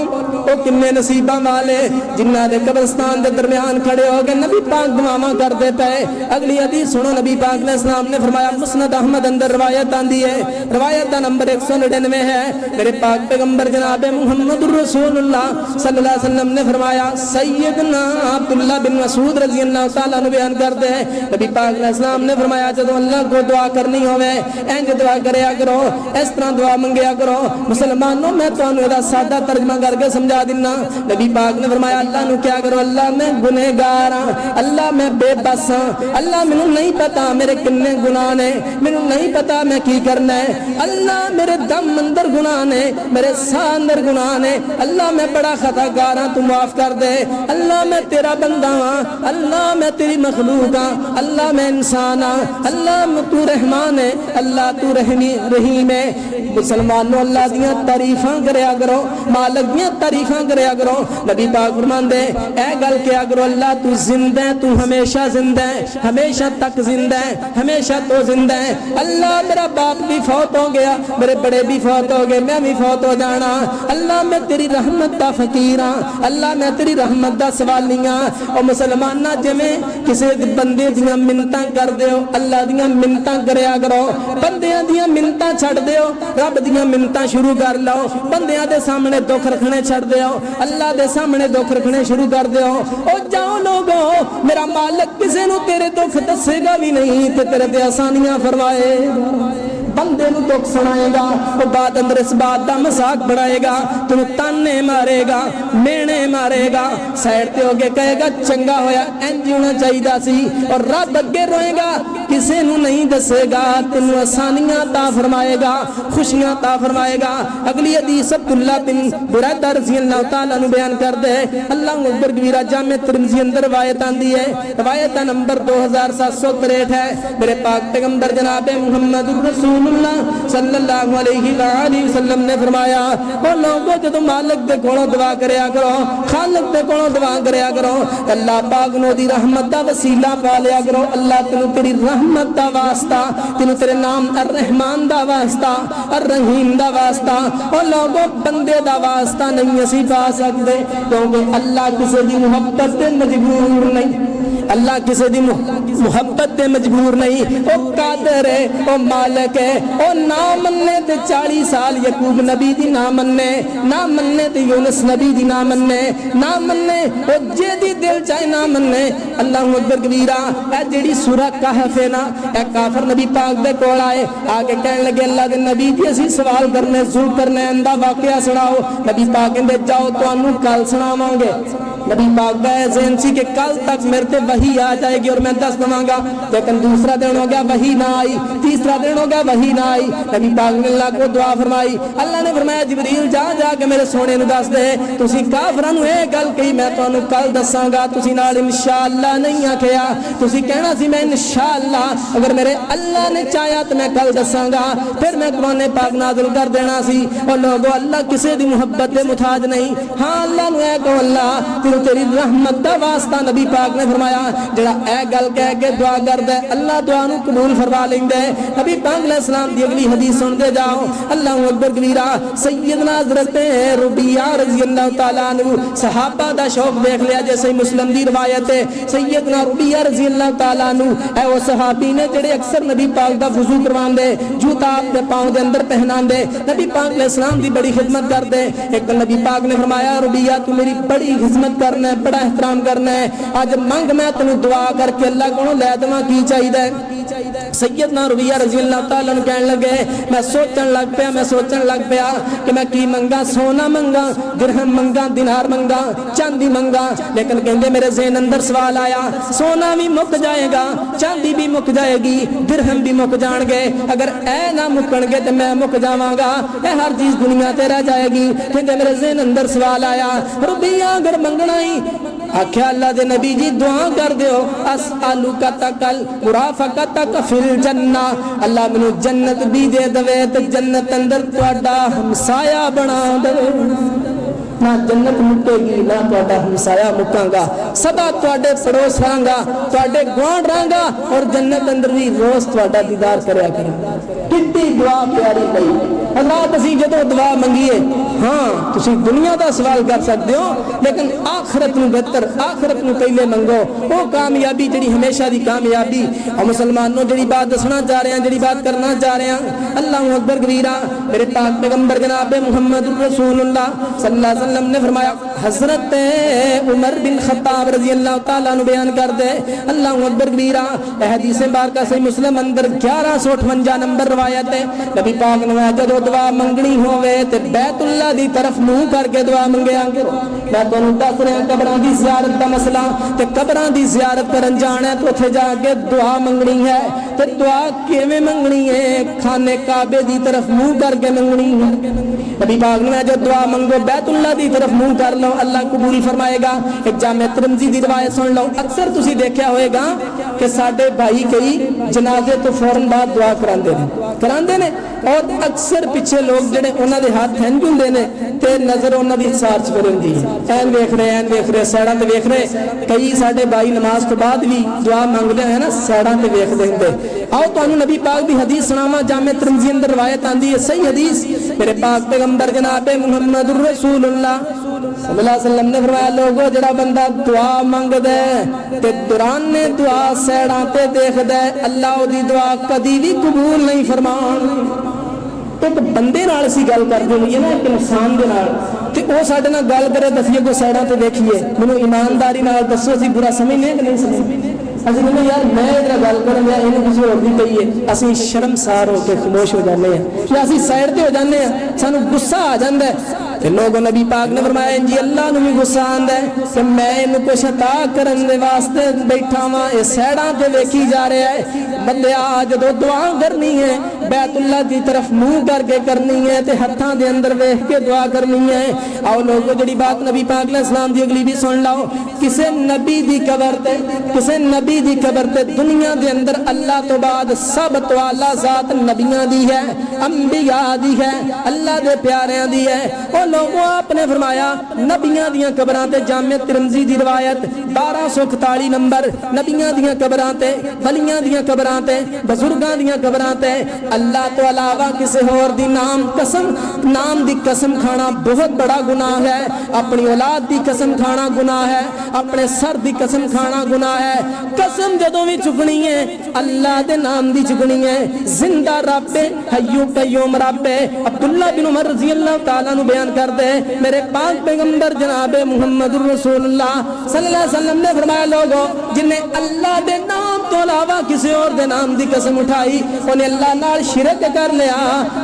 او کنے نصیباں والے جنہ دے قبرستان دے درمیان کھڑے ہو گئے، نبی پاک دعاواں کردے پئے۔ اگلی حدیث سنو، نبی پاک علیہ السلام نے فرمایا، مسند احمد اندر روایت آندی ہے، روایت دا نمبر 199 ہے، میرے پاک پیغمبر جناب محمد رسول اللہ صلی اللہ علیہ وسلم نے فرمایا، سیدنا عبداللہ بن مسعود رضی اللہ تعالیٰ نے بیان کرتے ہیں، نبی پاک علیہ السلام نے فرمایا جدو اللہ کو دعا کرنی ہوئے اینج دعا کریا کرو، اس طرح دعا منگیا کرو۔ مسلمانوں میں تو انہوں دا سادہ ترجمہ کر کے سمجھا دینا، نبی پاک نے فرمایا اللہ نو کیا کرو، اللہ میں گنہگار ہاں، اللہ میں بے بس ہاں، اللہ میں نہیں پتا میرے کنے گناہ نے، میں نہیں پتا میں کی کرنا ہے، اللہ میرے دم اندر گناہ نے، میرے ساں اندر گناہ نے، اللہ میں بڑا خطا کار ہاں، تو معاف کر دے، اللہ میں تیرا بندہ ہاں، اللہ میں تیری مخلوق ہاں، اللہ میں انسان ہاں، اللہ میں تو رحمان ہے، اللہ تو رحیم ہے۔ مسلمانوں اللہ دیاں تعریفاں کریا کرو، مالک دیاں تعریفاں کریا کرو۔ نبی پاک فرماندے اے گل کیا کرو اللہ تو زندہ ہے، تو ہمیشہ زندہ ہے، ہمیشہ تک زندہ ہے، ہمیشہ تو زندہ ہے۔ اللہ میرا باپ بھی فوت ہو گیا، میرے بڑے بھی فوت ہو گئے، میں بھی فوت ہو جانا، اللہ میں تیری رحمت دا فقیر ہاں، اللہ میں تیری رحمت دا سوالی ہاں۔ اور مسلمانہ جویں کسی بندے دیاں منتاں کر دیو، اللہ دیاں منتاں کریا کرو، بندیاں دیاں منتاں چھڑ دیو، رب دیاں منتاں شروع کر لو، بندیاں دے سامنے دکھ رکھنے چھڑ دیو، اللہ دے سامنے دکھ رکھنے شروع کر دیو۔ او جاؤ لوگو، میرا مالک کسے نو تیرے دکھ دسے گا بھی نہیں تے تیرے تے آسانیاں فرمائے گا، بندے نو دکھ سنائے گا، وہ بات اندر اس بات دا مذاق بڑھائے گا، تنو تانے مارے گا، مینے مارے گا، سائڈ تے ہو کے کہے گا چنگا ہویا انج ہونا چاہیے سی، اور رب اگے روئے گا کسے نو نہیں دسے گا، تنو آسانیاں عطا فرمائے گا، خوشیاں عطا فرمائے گا۔ اگلی حدیث عبداللہ بن بريدہ رضی اللہ تعالیٰ عنہ بیان کر دے، اللہ اکبر کبیرہ جامع ترمذی اندر روایت آندی ہے، روایت نمبر 2763 ہے۔ میرے پاک پیغمبر جناب محمد رسول اللہ صلی اللہ علیہ وآلہ وسلم نے فرمایا، او لوگوں جدو مالک دے کولوں دعا کریا کرو، خالق دے کولوں دعا کریا کرو، اللہ پاک نو دی رحمت دا وسیلہ پا لیا کرو، اللہ تینو تیری رحمت دا واسطہ، تینو تیرے نام الرحمن دا واسطہ، الرحیم دا واسطہ، او لوگوں بندے دا واسطہ نہیں اسی پا سکتے، کیونکہ اللہ کسی دی محبت دے مجبور نہیں، اللہ کسی دی محبت دے مجبور نہیں، او قادر ہے، او مالک ہے، او نہ مننے تے 40 سال یعقوب نبی دی نہ مننے، نہ مننے تے یونس نبی دی نہ مننے، نہ مننے او جے دی دل چاہے نہ مننے۔ اللہ اکبر کبیرہ، اے جیڑی سورہ کہف ہے نا، اے کافر نبی پاک دے کول آئے، آگے کہنے لگے اللہ دے نبی جی اسی سوال کرنے ضرور کرنے اندہ واقعہ سناؤ۔ نبی پاک کہندے جاؤ تو انہوں کل سناواں گے، نبی پاک دا ذہن سی کہ کل تک میرے تے وحی آ جائے گی اور میں دس دوں گا، لیکن دوسرا دن ہو گیا وحی نہ آئی، تیسرا دن ہو گیا وحی نہ آئی۔ نبی پاک نے اللہ کو دعا فرمائی، اللہ نے فرمایا جبریل جا جا کے میرے سونے نو دس دے تسی کافراں نو اے گل کہی میں تانوں کل دساں گا، تسی نال انشاءاللہ نہیں آکھیا، تسی کہنا سی میں انشاءاللہ اگر میرے اللہ نے چاہیا تو میں کل دساں گا، پھر میں قرآن پاک نازل کر دینا سی۔ اور لوگوں اللہ کسی دی محبت دے محتاج نہیں، ہاں اللہ نو اے کہ اللہ تیری رحمت دا واسطہ، نبی پاک نے فرمایا جڑا اے گل کہہ کے دعا کردے اللہ دعا نو قبول فرما لیندے۔ نبی پاک علیہ السلام دی اگلی حدیث سن دے جاؤ، اللہ اکبر کبیرہ، سیدنا حضرت ربیعہ رضی اللہ تعالیٰ عنہ، صحابہ دا شوق دیکھ لیا جیسے مسلم دی روایت ہے، سیدنا ربیعہ رضی اللہ تعالیٰ عنہ اے وہ صحابی نے جڑے اکثر نبی پاک دا وضو کروان دے، جوتا آپ دے پاؤں دے اندر پہنان دے، نبی پاک علیہ السلام دی بڑی خدمت کر دے۔ ایک نبی پاک نے فرمایا ربیعہ تو میری بڑی خدمت کرنا ہے، بڑا احترام کرنا ہے، آج منگ میں تنو دعا کر کے اللہ کو لے دواں کی چاہیے۔ سیدنا ربیعہ رضی اللہ تعالیٰ عنہ کہنے لگے میں سوچن لگ پیا کہ میں کی منگا، سونا منگا، درہم منگا، دینار منگا، چاندی منگا، لیکن کہندے میرے ذہن اندر سوال آیا سونا بھی مک جائے گا، چاندی بھی مک جائے گی، درہم بھی مک جان گے، اگر اے نہ مکن گے تو میں مک جاواں گا، اے ہر چیز دنیا تے رہ جائے گی۔ کہندے میرے ذہن اندر سوال آیا ربیعہ اگر منگنا ہی آکھیا اللہ دے نبی جی دعا کر دیو اسالک تکل مرافقتک فی الجنہ، اللہ منو جنت بھی دے دوے تے جنت اندر تہاڈا ہمسایہ بنا دے، نہ جنت مکے گی نہ تہاڈا ہمسایہ مکاں گا، سدا تہاڈے پڑوس رہاں گا، تہاڈے گوانڈ رہاں گا، اور جنت اندر بھی روز تہاڈا دیدار کریا کرے۔ کتنی دعا پیاری پئی، اللہ تسی جدو دعا منگیے، ہاں تسی دنیا دا سوال کر سکتے ہو لیکن آخرت نو بہتر، آخرت نو پہلے منگو، وہ کامیابی جڑی ہمیشہ دی کامیابی۔ اور مسلمانوں جڑی بات دسنا چاہ رہے ہیں، جڑی بات کرنا چاہ رہے ہیں، اللہ اکبر کبیرہ، میرے پاک پیغمبر جناب محمد رسول اللہ صلی اللہ علیہ وسلم نے فرمایا، حضرت عمر بن خطاب رضی اللہ تعالیٰ عنہ بیان کر دے، اللہ اکبر کبیرہ، حدیث بارکہ صحیح مسلم اندر 1158 نمبر روایت ہے، نبی پاک نے جدو دعا منگنی ہوئے تے بیت اللہ دی طرف منہ کر کے دعا منگیا کرو۔ میں تانوں دس رہا قبراں دی زیارت دا مسئلہ، تے قبراں دی زیارت کرن جانا ہے تو اوتھے جا کے دعا منگنی ہے، تے دعا کیویں منگنی ہے؟ خانے کعبے دی طرف منہ کر کے منگنی ہے۔ نبی پاک نے جو دعا منگو بیت اللہ دی طرف منہ کر لو، لو اللہ قبول فرمائے گا. ایک جامع ترمذی دی روایت سن لو. اکثر تسی دیکھیا ہوئے گا کہ ساڈے بھائی کئی جنازے تو فوراً بعد دعا کراندے نے اور اکثر پیچھے لوگ جڑے انہاں دے ہاتھ ہن ہوندے نے تے نظر انہاں دی حسار چ پھرندی ہے. این ویکھ رہے سیڑاں تے ویکھ رہے. کئی ساڈے بھائی نماز تو بعد بھی دعا منگدے ہیں نا سیڑاں تے ویکھ دے. آؤ تانوں نبی پاک دی حدیث سناواں. جامع ترمذی اندر روایت آندی ہے صحیح حدیث. میرے پاک پیغمبر جناب محمد رسول اللہ صلی اللہ علیہ وسلم نے فرمایا لوگو جڑا بندہ دعا منگدا ہے تے دوران نے دعا سیڑاں تے دیکھدا ہے اللہ دی دعا کدی بھی قبول نہیں فرمان. ایک بندے نال اسی گل کردے ہوئے نا ایک انسان دے نال تے او ساڈے نال گل کرے دسیے کو سیڑاں تے ویکھیے مینوں ایمانداری نال دسو اسی برا سمجھنے کہ نہیں سمجھنے. اسی کہنے یار میں ادھر گل کروں یا انہوں کسی اور بھی کہیے اسی شرمسار ہو کے خاموش ہو جانے ہیں یا اسی سائڈ تے ہو جانے ہیں سانو غصہ آ جاندا ہے. تے لوگوں نبی پاک نے فرمایا جی اللہ نو بھی غصہ آندا ہے کہ میں انہوں کچھ عطا کرن دے واسطے بیٹھا ہاں اے سیڑاں تے ویکھی جا رہا ہے. بندیا جدوں دعا کرنی ہے بیت اللہ دی طرف منہ کر کے کرنی ہے تے ہتھاں دے اندر ویکھ کے دعا کرنی ہے. آؤ لوگوں جڑی بات نبی پاک علیہ السلام دی اگلی بھی سن لاؤ. کسے نبی دی قبر تے دنیا دے اندر اللہ تو بعد سب تو اعلیٰ ذات نبیاں دی ہے انبیاء دی ہے اللہ دے پیاریاں دی ہے. او لوگوں آپ نے فرمایا نبیاں دیاں قبراں تے جامع ترمذی دی روایت 1241 نمبر نبیاں دیاں قبراں تے ولیاں دیاں قبراں تے بزرگاں دیاں قبراں تے اللہ تو علاوہ کسے اور دی نام دی قسم کھانا بہت بڑا گناہ ہے. اپنی اولاد دی قسم کھانا گناہ ہے. اپنے سر دی قسم کھانا گناہ ہے. قسم جدوں بھی چکنی ہے اللہ دے نام دی چکنی ہے. زندہ رب حی قیوم رب عبداللہ بن عمر رضی اللہ تعالیٰ نو بیان کر دے میرے پاک پیغمبر جناب محمد رسول اللہ صلی اللہ علیہ وسلم نے فرمایا لوگو جن نے اللہ دے نام تو علاوہ کسی اور دے نام دی قسم اٹھائی انہیں اللہ نال شرک کر لیا.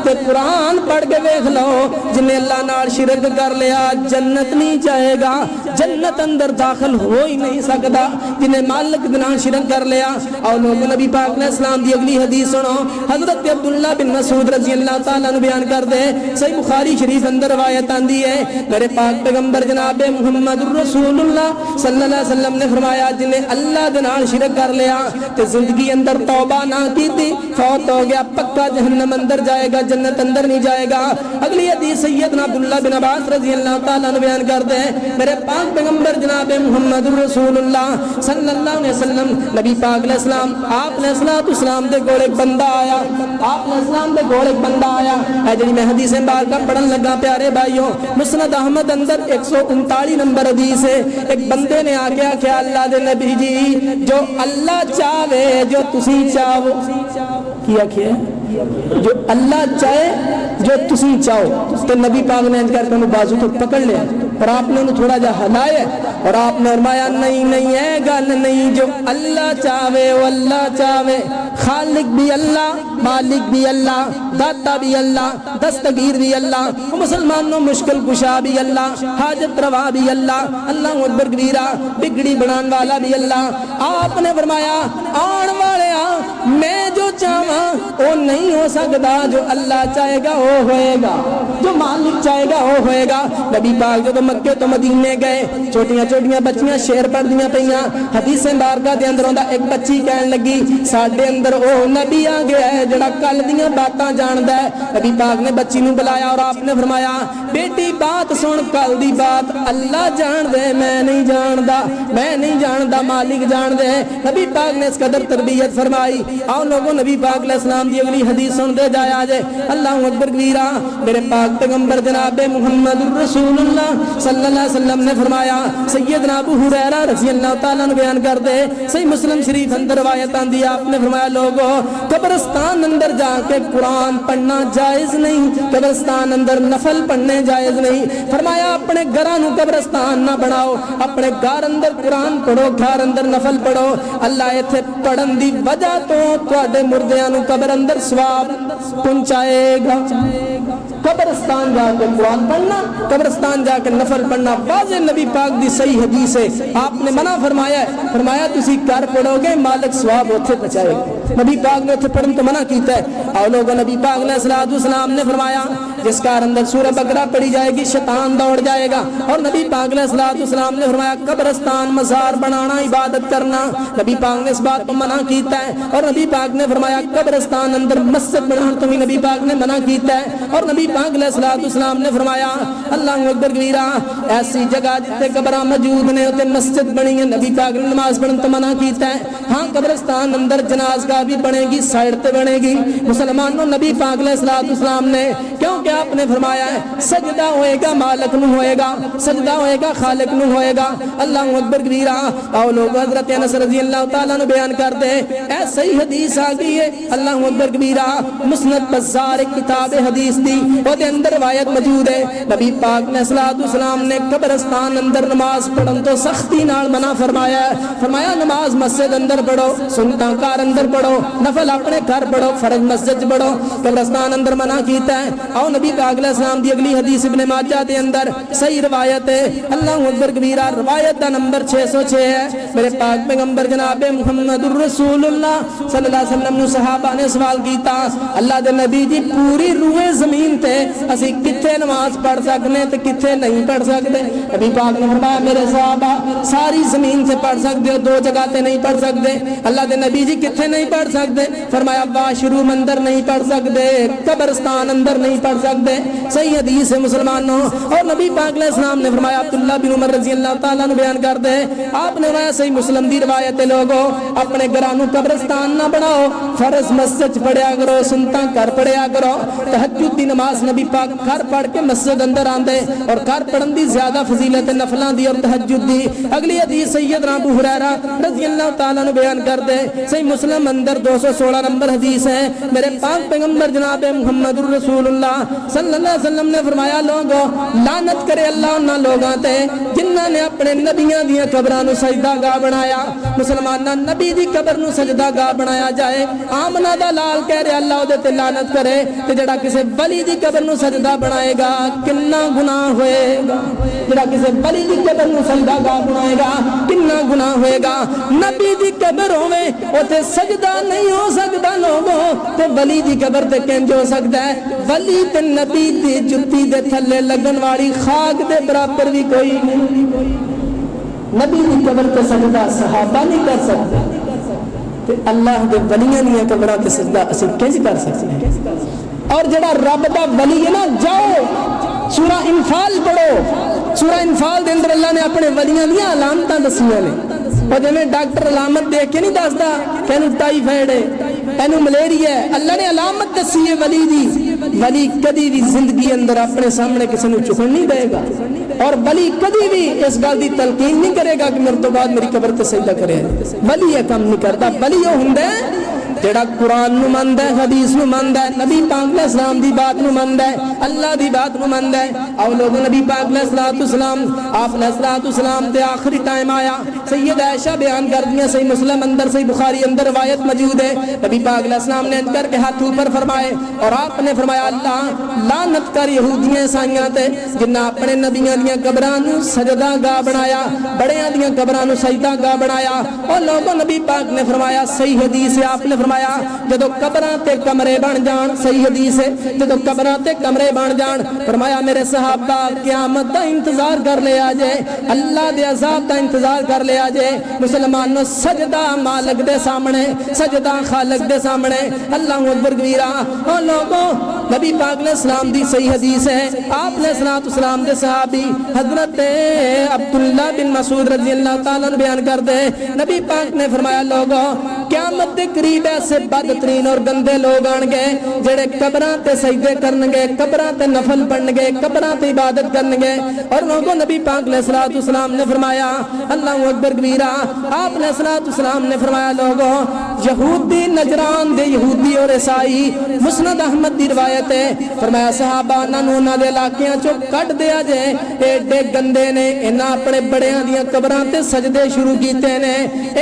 تے قرآن پڑھ کے دیکھ لو جن نے اللہ نال شرک کر لیا جنت نہیں جائے گا جنت اندر داخل ہو ہی نہیں سکتا. جنہیں مالک دنان شرک کر لیا. اور لوگ نبی پاک علیہ السلام دی اگلی حدیث سنو. حضرت عبداللہ بن مسعود رضی اللہ تعالیٰ نے بیان کر دے صحیح بخاری شریف اندر روایت آندی ہے میرے پاک پیغمبر جناب محمد رسول اللہ صلی اللہ علیہ وسلم نے فرمایا جنہیں اللہ دنان شرک کر لیا تے زندگی اندر توبہ نہ کی تھی فوت ہو گیا پکا جہنم اندر جائے گا جنت اندر نہیں جائے گا. اگلی حدیث سیدنا عبداللہ بن عباس رضی اللہ تعالیٰ نے بیان کر دے میرے پاک پیغمبر جناب محمد رسول اللہ صلی اللہ علیہ وسلم نبی پاک علیہ السلام آپ علیہ السلام دے گول ایک بندہ آیا. آپ علیہ السلام دے گول ایک بندہ آیا اے جنہی میں حدیثیں بار کا پڑھن لگا پیارے بھائیوں. مسند احمد اندر 139 نمبر حدیث ہے. ایک بندے نے آ گیا کہ اللہ دے نبی جی جو اللہ چاہے جو تسی چاہو کیا جو اللہ چاہے جو تسی چاہو تو نبی پاک نے کر کے بازو تو پکڑ لیا اور آپ نے انہوں تھوڑا جا ہلایا اور آپ نے فرمایا نہیں ہے گل نہیں جو اللہ چاہے وہ اللہ چاہے. خالق بھی اللہ مالک بھی اللہ داتا بھی اللہ دستگیر بھی اللہ مسلمانوں مشکل کشا بھی اللہ حاجت روا بھی اللہ اللہ اکبر کبیرہ بگڑی بنان والا بھی اللہ. آپ نے فرمایا آن والے میں جو چاہاں وہ نہیں ہو سکتا جو اللہ چاہے گا وہ ہوئے گا جو مالک چاہے گا وہ ہوئے گا. نبی پاک جو مکے تو مدینے گئے چھوٹیاں بچیاں شعر پڑھ دیاں پئیاں حدیث بارگاہ دے اندر ہوندا ایک بچی کہن لگی ساڈے اندر او نبی آ گیا ہے جڑا کل دیاں باتاں جاندا ہے. نبی پاک نے بچی نو بلایا اور آپ نے فرمایا بیٹی بات سن کل دی بات اللہ جان دے میں نہیں جاندا مالک جان دے. نبی پاک نے اس قدر تربیت فرمائی. آؤ لوگوں نبی پاک علیہ السلام دی اگلی حدیث سن دے جایا جے اللہ اکبر کبیرہ میرے پاک پیغمبر جناب محمد رسول اللہ صلی اللہ علیہ وسلم نے فرمایا سیدنا ابو ہریرہ رضی اللہ تعالیٰ نے بیان کر دے صحیح مسلم شریف اندر روایت آندی آپ نے فرمایا لوگوں قبرستان اندر جا کے قرآن پڑھنا جائز نہیں قبرستان اندر نفل پڑھنے جائز نہیں. فرمایا اپنے گھرانوں قبرستان نہ بناؤ اپنے گھر اندر قرآن پڑھو گھر اندر نفل پڑھو. اللہ ایتھے پڑھن دی وجہ تو تواڈے مردیاں نوں قبر اندر ثواب پہنچائے گا. قبرستان جا کے قرآن پڑھنا، قبرستان جا کے نفل پڑھنا واضح نبی پاک دی صحیح حدیث ہے. آپ نے منع فرمایا ہے، فرمایا تسی کر پڑھو گے مالک ثواب اتھے پہنچائے گا. نبی پاک نے اتھے پڑھن تو منع کیتا ہے. اور لوگوں نبی پاک علیہ الصلوۃ والسلام نے فرمایا جس کار اندر سورہ بقرہ پڑھی جائے گی شیطان دوڑ جائے گا. اور نبی پاک علیہ الصلوۃ والسلام نے فرمایا قبرستان مزار بنانا عبادت کرنا، نبی پاک نے اس بات کو منع کیتا ہے. اور نبی پاک نے فرمایا قبرستان اندر مسجد بنانا تو بھی نبی پاک نے منع کیتا ہے. اور نبی پاک علیہ الصلوۃ والسلام نے فرمایا اللہ اکبر کبیرہ، ایسی جگہ جتے قبراں موجود نے تے مسجد بنی ہے، نبی پاک نے نماز پڑھن تو منع کیتا ہے. ہاں قبرستان اندر جنازگاہ بھی بنے گی، سائڈ تے بنے گی. مسلمانوں نبی پاک علیہ الصلوۃ والسلام نے کیونکہ آپ نے فرمایا ہے سجدہ ہوئے گا مالک نو ہوئے گا، سجدہ ہوئے گا خالق نو ہوئے گا. اللہ اکبر کبیرہ. اور لوگ حضرت انس رضی اللہ تعالیٰ نے بیان کر دے اے صحیح حدیث آ گئی ہے. اللہ اکبر کبیرہ. مسند بزار ایک کتاب حدیث دی وہ دے اندر روایت موجود ہے. نبی پاک نے صلوات والسلام نے قبرستان اندر نماز پڑھن تو سختی نال منع فرمایا ہے. فرمایا نماز مسجد اندر پڑھو، سنتاں گھر اندر پڑھو، نفل اپنے گھر پڑھو، فرض مسجد پڑھو، قبرستان اندر منع کیتا ہے. اور نبی پاک علیہ السلام دی اگلی حدیث ابن ماجہ دے اندر صحیح روایت ہے. اللہ اکبر کبیرہ. روایت دا نمبر 606 ہے. میرے پاک پیغمبر جناب محمد الرسول اللہ صلی اللہ علیہ وسلم نے صحابہ نے سوال کیتا اللہ دے نبی جی پوری روئے زمین تے اسی کتھے نماز پڑھ سکنے تے کتھے نہیں پڑھ سکتے؟ نبی پاک نے فرمایا میرے صحابہ ساری زمین سے پڑھ سکتے ہو، دو جگہ تے نہیں پڑھ سکتے. اللہ دے نبی جی کتھے نہیں پڑھ سکتے؟ فرمایا واشروم اندر نہیں پڑھ سکتے، قبرستان اندر نہیں پڑھ سکتے. صحیح حدیث ہے مسلمانوں. اور نبی پاک علیہ السلام نے فرمایا عبداللہ بن عمر رضی اللہ تعالیٰ نے بیان کر دے آپ نے فرمایا صحیح مسلم دی روایت ہے لوگو اپنے گھرانوں قبرستان نہ بناؤ، فرض مسجد پڑھیا کرو، سنتاں گھر پڑھیا کرو. تہجد دی نماز نبی پاک گھر پڑھ کے مسجد اندر آندے اور گھر پڑھن دی زیادہ فضیلت نفلاں دی اور تہجد دی. اگلی حدیث سیدنا ابو ہریرہ رضی اللہ تعالیٰ نے بیان کر دے صحیح مسلم اندر 216 نمبر حدیث ہے. میرے پاک پیغمبر جناب محمد الرسول اللہ صلی اللہ علیہ وسلم نے فرمایا لوگو لعنت کرے اللہ انہاں لوگاں تے جنہاں نے اپنے نبیاں دیاں قبراں نو سجدہ گاہ بنایا. مسلماناں نبی دی قبر نو سجدہ گاہ بنایا جائے آمنہ دا لال کہہ رہے اللہ دے تے لعنت کرے تے جڑا کسے ولی دی قبر نو سجدہ بنائے گا کنا گناہ ہوئے گا. جڑا کسے ولی دی قبر نو سجدہ گاہ بنائے گا کنا گناہ ہوئے گا. نبی دی قبر ہوے اوتے سجدہ نہیں ہو سکدا لوگوں تے ولی دی قبر تے کنج ہو سکدا ہے؟ ولی تے نبی دی جُتی دے تھلے لگن والی خاک دے برابر بھی کوئی نہیں. نبی دی قبر تے سجدہ صحابہ نہیں کر سکتے تے اللہ دے ولیاں دی قبراں تے سجدہ اسی کنج کر سکتے ہیں؟ اور جڑا رب دا ولی ہے نا جاؤ سورہ انفال پڑھو. سورہ انفال دے اندر اللہ نے اپنے ولیاں دیاں علامتاں دسیاں نے. اور جویں ڈاکٹر علامت دیکھ کے نہیں دسدا تینوں ٹائیفائڈ ہے تینوں ملیریا ہے، اللہ نے علامت دسی ہے ولی دی. ولی کدی بھی زندگی اندر اپنے سامنے کسی نے چکن نہیں دے گا اور ولی کدی بھی اس گل دی تلقین نہیں کرے گا کہ میرے تو بعد میری قبر تے سجدہ کرے. ولی یہ کام نہیں کرتا. ولی وہ ہوندا ہے جڑا قرآن نو مند ہے، حدیث نو مند ہے، نبی پاک علیہ السلام دی بات نو مند ہے، اللہ دی بات نو مند ہے. اور لوگوں نبی پاک علیہ السلام آپ علیہ السلام تے آخری ٹائم آیا. سید عائشہ بیان کر دیا صحیح مسلم اندر صحیح بخاری اندر روایت موجود ہے. نبی پاک علیہ السلام نے کر کے ہاتھ اوپر فرمائے اور آپ نے فرمایا اللہ لعنت کر یہودیاں عیسائیاں تے جنہاں اپنے نبیاں دیاں قبراں نو سجدہ گاہ بنایا، بڑیاں دیاں قبراں نو سجدہ گاہ بنایا. اور لوگوں نبی پاک نے فرمایا صحیح حدیث ہے آپ نے فرمایا جدو قبراں تے کمرے بن جان، صحیح حدیث ہے جدو قبراں تے کمرے بن جان فرمایا میرے صحابہ قیامت دا انتظار کر لیا جے، اللہ دے عذاب دا انتظار کر لیا جے. مسلمانوں سجدہ مالک دے سامنے، سجدہ خالق دے سامنے. اللہ اکبر کبیرہ. اور لوگوں نبی پاک علیہ السلام دی صحیح حدیث ہے آپ علیہ السلام دے صحابی حضرت عبداللہ بن مسعود رضی اللہ تعالیٰ نے بیان کر دے نبی پاک نے فرمایا لوگوں قیامت دے قریب ایسے بدترین اور گندے لوگ آن گے جڑے قبراں تے سجدے کرن گے، قبراں تے نفل پڑھن گے، قبراں تے عبادت کرن گے. اور لوگوں نبی پاک علیہ السلام نے فرمایا اللہ اکبر کبیرہ آپ علیہ السلام نے فرمایا لوگوں یہودی نجران دے یہودی اور عیسائی مسند احمد دی روایت ہے فرمایا صحابہ انہاں دے علاقیاں چوں کٹ دیا جے ایڈے گندے نے انہاں اپنے بڑیاں دیاں قبراں تے سجدے شروع کیتے نے.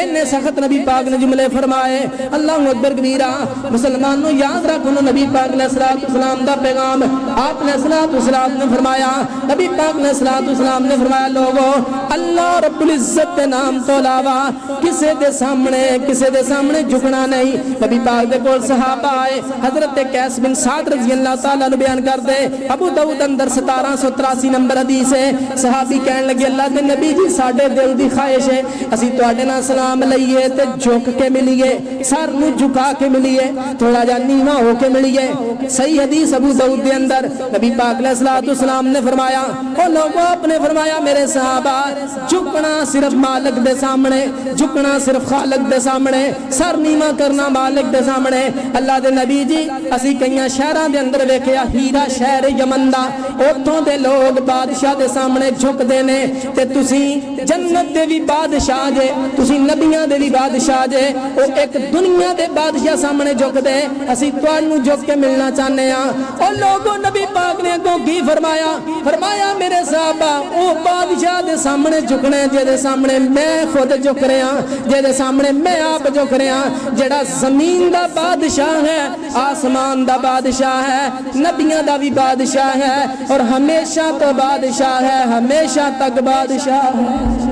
انہیں سخت نبی پاک نے جملے فرمائے فرمائے اللہ اکبر کبیرہ مسلمانوں یاد رکھو نبی پاک علیہ السلام دا پیغام آپ نے السلام نے فرمایا نبی پاک نے السلام نے فرمایا لوگو اللہ رب العزت دے نام تو علاوہ کسے دے سامنے جھکنا نہیں نبی پاک دے کول صحابہ آئے حضرت قیس بن سعد رضی اللہ تعالیٰ نے بیان کر دے ابو داؤد اندر 1783 نمبر حدیث ہے صحابی کہنے لگے اللہ دے نبی جی ساڈے دل دی خواہش ہے اسی تواڈے نال سلام لئیے تے جھک کے ملیے سر نو جھکا کے ملیے تھوڑا جا نیواں ہو کے ملیے صحیح حدیث ابو داؤد دے اندر نبی پاک علیہ السلام نے فرمایا او لوگوں آپ نے فرمایا میرے صحابہ جھکنا صرف مالک دے سامنے جھکنا صرف خالق دے سامنے سر نیواں کرنا مالک دے سامنے اللہ دے نبی جی اسی کئیاں شہراں دے اندر ویکھیا ہیرا شہر یمن دا اوتھوں دے لوگ بادشاہ دے سامنے جھک دے نے تے تسی جنت دے بھی بادشاہ جے تسی نبیاں دے بھی بادشاہ جے او ایک دنیا دے بادشاہ سامنے جھک دے اسی تانوں جھک کے ملنا چاہنے ہاں او لوگوں نبی پاک نے کو کی فرمایا میرے صحابہ او بادشاہ دے سامنے جھکنے جے دے سامنے میں خود جھک رہا ہاں جے دے سامنے میں آپ جھک رہا ہاں جڑا زمین دا بادشاہ ہے آسمان دا بادشاہ ہے نبیاں دا بھی بادشاہ ہے اور ہمیشہ تو بادشاہ ہے ہمیشہ تک بادشاہ ہے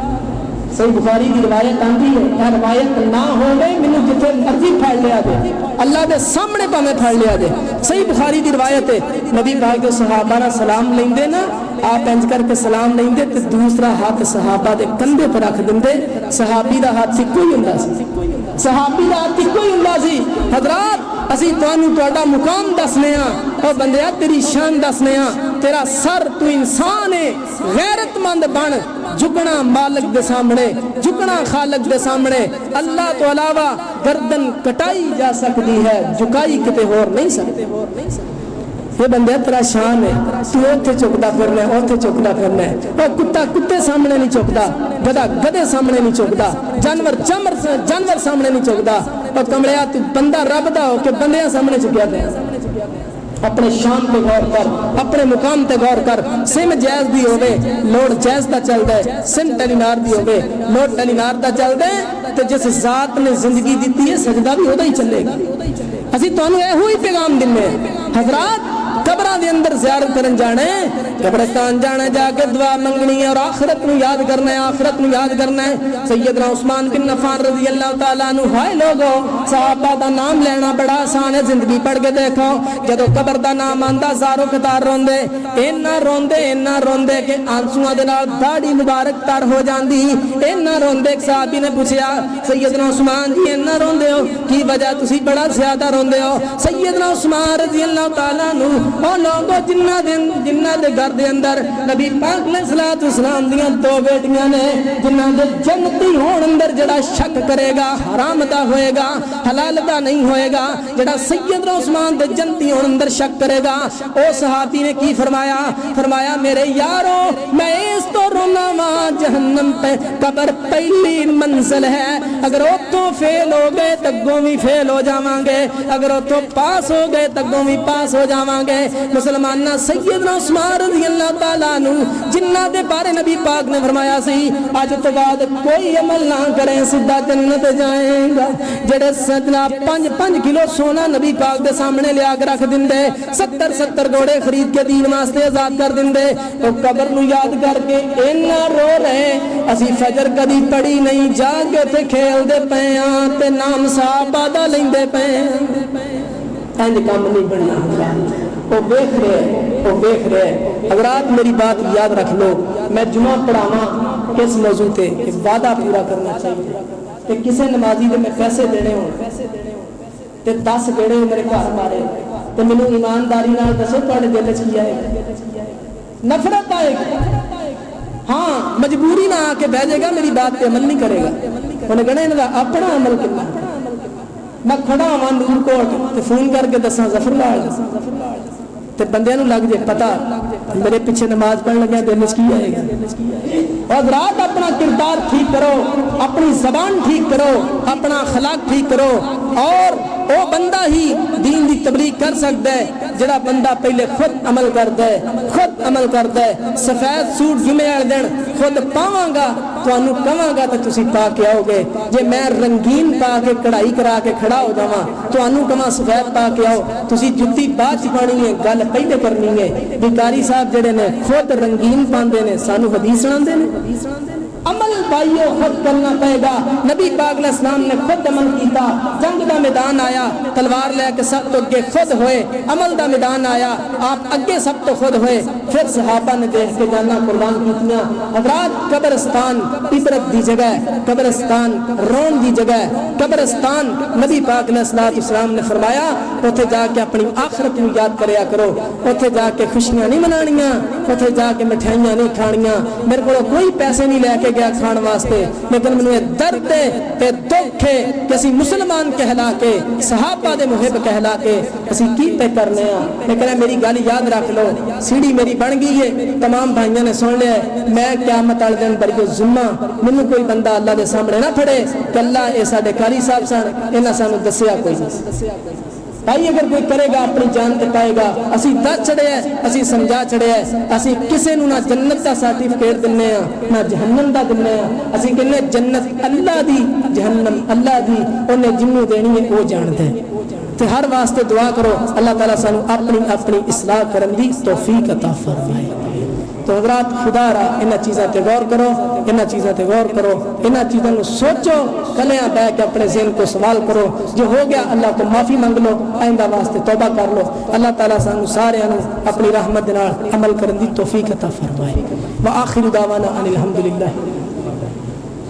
صحیح بخاری کی روایت آندی ہے یہ روایت نہ ہونے منو جتنے مرضی پھڑ لیا دے اللہ دے سامنے پاویں پھڑ لیا دے صحیح بخاری کی روایت ہے نبی پاک کے صحابہ نے سلام لیندے نا آپ انج کر کے سلام لیندے تے دوسرا ہاتھ صحابہ دے کندھے پر رکھ دیندے صحابی دا ہاتھ اکو ہی ہوندا سی صحابی دا ہاتھ اکو ہی ہوندا سی حضرات اسی تانوں تہاڈا مقام دسنے ہاں او بندیا تیری شان دسنے ہاں تیرا سر تو انسان ہے غیرت مند بن جھکنا مالک دے سامنے جھکنا خالق دے سامنے اللہ تو علاوہ گردن کٹائی جا سکتی ہے جھکائی کتے ہور نہیں سکتے یہ بندے تیرا شان ہے تو اوتھے چکدا پھرنا ہے اوتھے چکدا پھرنا ہے او کتا کتے سامنے نہیں چکدا گدھا گدھے سامنے نہیں چکدا جانور سامنے نہیں چکدا او کمڑیا تو بندہ رب دا ہو کہ بندیاں سامنے چکیا دے اپنے شان پہ غور کر اپنے مقام پہ غور کر سم جائز دی ہوئے لوڑ جائز دا چل دے سم ٹیلیمار دی ہوئے لوڑ ٹیلیمار دا چل دے تو جس ذات نے زندگی دیتی ہے سجدہ بھی ہوتا ہی چلے گا اسی تو انہوں اے ہوئی پیغام دن میں حضرات قبران دے اندر زیارت کرن جانے قبرستان جانے جا کے دعا منگنی ہے اور آخرت نو یاد کرنا ہے آخرت نو یاد کرنا ہے سیدنا عثمان بن عفان رضی اللہ تعالیٰ عنہ ہائے لوگو صحابہ دا نام لینا بڑا آسان ہے زندگی پڑھ کے دیکھو جدو قبر دا نام آندا زارو قطار روندے اینا روندے کہ آنسوਆਂ دے نال داڑھی مبارک تر ہو جاندی اینا روندے ایک صحابی نے پوچھیا سیدنا عثمان جی اینا روندے ہو کی وجہ تسی بڑا زیادہ روندے ہو سیدنا عثمان رضی اللہ تعالیٰ عنہ او لوگو جنہ دے گھر دے اندر نبی پاک علیہ السلام دیاں دو بیٹیاں نے جنہ دے جنتی ہون اندر جڑا شک کرے گا حرام دا ہوئے گا حلال دا نہیں ہوئے گا جڑا سیدنا عثمان دے جنتی ہون اندر شک کرے گا او صحابی نے کی فرمایا میرے یارو میں اس تو رونا ماں جہنم پہ قبر پہلی منزل ہے اگر او تو فیل ہو گئے تگوں بھی فیل ہو جاواں گے اگر او تو پاس ہو گئے تگوں بھی پاس ہو جاواں گے مسلمانہ سیدنا عثمان رضی اللہ تعالیٰ عنہ جنہ دے بارے نبی پاک نے فرمایا سی آج تو بعد کوئی عمل نہ کریں سدھا جنت جائیں گا جڑے سجنا 5 کلو سونا نبی پاک دے سامنے لیا کے رکھ دن دے 70 گھوڑے خرید کے دین واسطے آزاد کر دن دے تو قبر نو یاد کر کے اینا رو رہے اسی فجر کدی پڑی نہیں جا کے تے کھیل دے پیاں تے نام صحابہ دا لیندے پیاں اینج کام نہیں بننا وہ بیخ رہے حضرات میری بات یاد رکھ لو میں جمعہ پڑھاواں کس موضوع تے کہ وعدہ پورا کرنا چاہیے کہ کسے نمازی دے میں پیسے دینے ہوں تے 10 گیڑے میرے گھر مارے تے مینوں ایمانداری نال دسو تواڈے دل وچ کی آئے نفرت آئے گی ہاں مجبوری نہ آ کے بیٹھ جائے گا میری بات پہ عمل نہیں کرے گا انہیں کہنا انہاں دا اپنا عمل کرنا میں کھڑا ہوں نور کوٹ تے فون کر کے دساں ظفر لال تے بندیاں نوں لگ جائے پتہ میرے پیچھے نماز پڑھن لگا دل وچ کی آئے گا حضرات اپنا کردار ٹھیک کرو اپنی زبان ٹھیک کرو اپنا اخلاق ٹھیک کرو اور وہ بندہ ہی دین دی تبلیغ کر سکتا ہے جڑا بندہ پہلے خود عمل کرتا ہے، خود عمل کرتا ہے۔ سفید سوٹ جمعے والے دن خود پاواں گا، تانوں کہاں گا تے تسی پا کے آؤ گے۔ جے میں رنگین پا کے کڑھائی کرا کے کھڑا ہو جاواں، تانوں کہاں سفید پا کے آؤ، تسی جُتی بعد چ پانی ہے، گل پہلے کرنی ہے۔ بیکاری صاحب جڑے نے خود رنگین پاندے نے، سانوں حدیث سناندے نے۔ عمل بھائیو خود کرنا پائے گا۔ نبی پاک علیہ السلام نے خود عمل کیتا، جنگ دا میدان آیا، تلوار لے کے سب تو اگے خود ہوئے، عمل دا میدان آیا، آپ اگے سب تو خود ہوئے، پھر صحابہ نے دیکھ کے جانا قربان کیتیاں۔ حضرات قبرستان عبرت دی جگہ ہے، قبرستان رون دی جگہ ہے، قبرستان نبی پاک علیہ السلام نے فرمایا اوتھے جا کے اپنی آخرت نوں یاد کریا کرو، اوتھے جا کے خوشیاں نہیں منانیاں، اوتھے جا کے مٹھائیاں نہیں کھانیاں۔ میرے کو کوئی پیسے نہیں لے کے گیا کھان واسطے، لیکن مجھے درد ہے تے دکھ ہے کہ اسی مسلمان کہلا کے، صحابہ دے محب کہلا کے اسی کی پہ کرنے ہیں۔ لیکن میری گل یاد رکھ لو، سیڑھی میری بن گئی ہے، تمام بھائیوں نے سن لیا ہے، میں قیامت والے دن بڑی ذمہ مینوں کوئی بندہ اللہ دے سامنے نہ پھڑے کہ اللہ اے ساڈے قاری صاحب سن، انہاں سانوں دسیا کوئی نہیں۔ بھائی اگر کوئی کرے گا اپنی جان تے پائے گا۔ اسی دس چڑھے ہیں، اسی سمجھا چڑھے ہیں، اسی کسے نوں نہ جنت دا سرٹیفکیٹ دنے ہیں نہ جہنم دا دنے ہیں۔ اسی کہنے جنت اللہ دی، جہنم اللہ دی، انہیں جنوں دینی ہے وہ جانتا ہے۔ تے ہر واسطے دعا کرو اللہ تعالیٰ سانوں اپنی اصلاح کرن دی توفیق عطا فرمائے۔ تو حضرات خدا را انہاں چیزاں تے غور کرو، انہاں چیزاں تے غور کرو، انہاں چیزاں نو سوچو، کلیاں بہ کے اپنے ذہن کو سوال کرو، جو ہو گیا اللہ کو معافی مانگ لو، آئندہ واسطے توبہ کر لو۔ اللہ تعالیٰ سانوں سارے اپنی رحمت دے نال عمل کرن دی توفیق عطا فرمائے۔ وآخر دعوانا ان الحمدللہ۔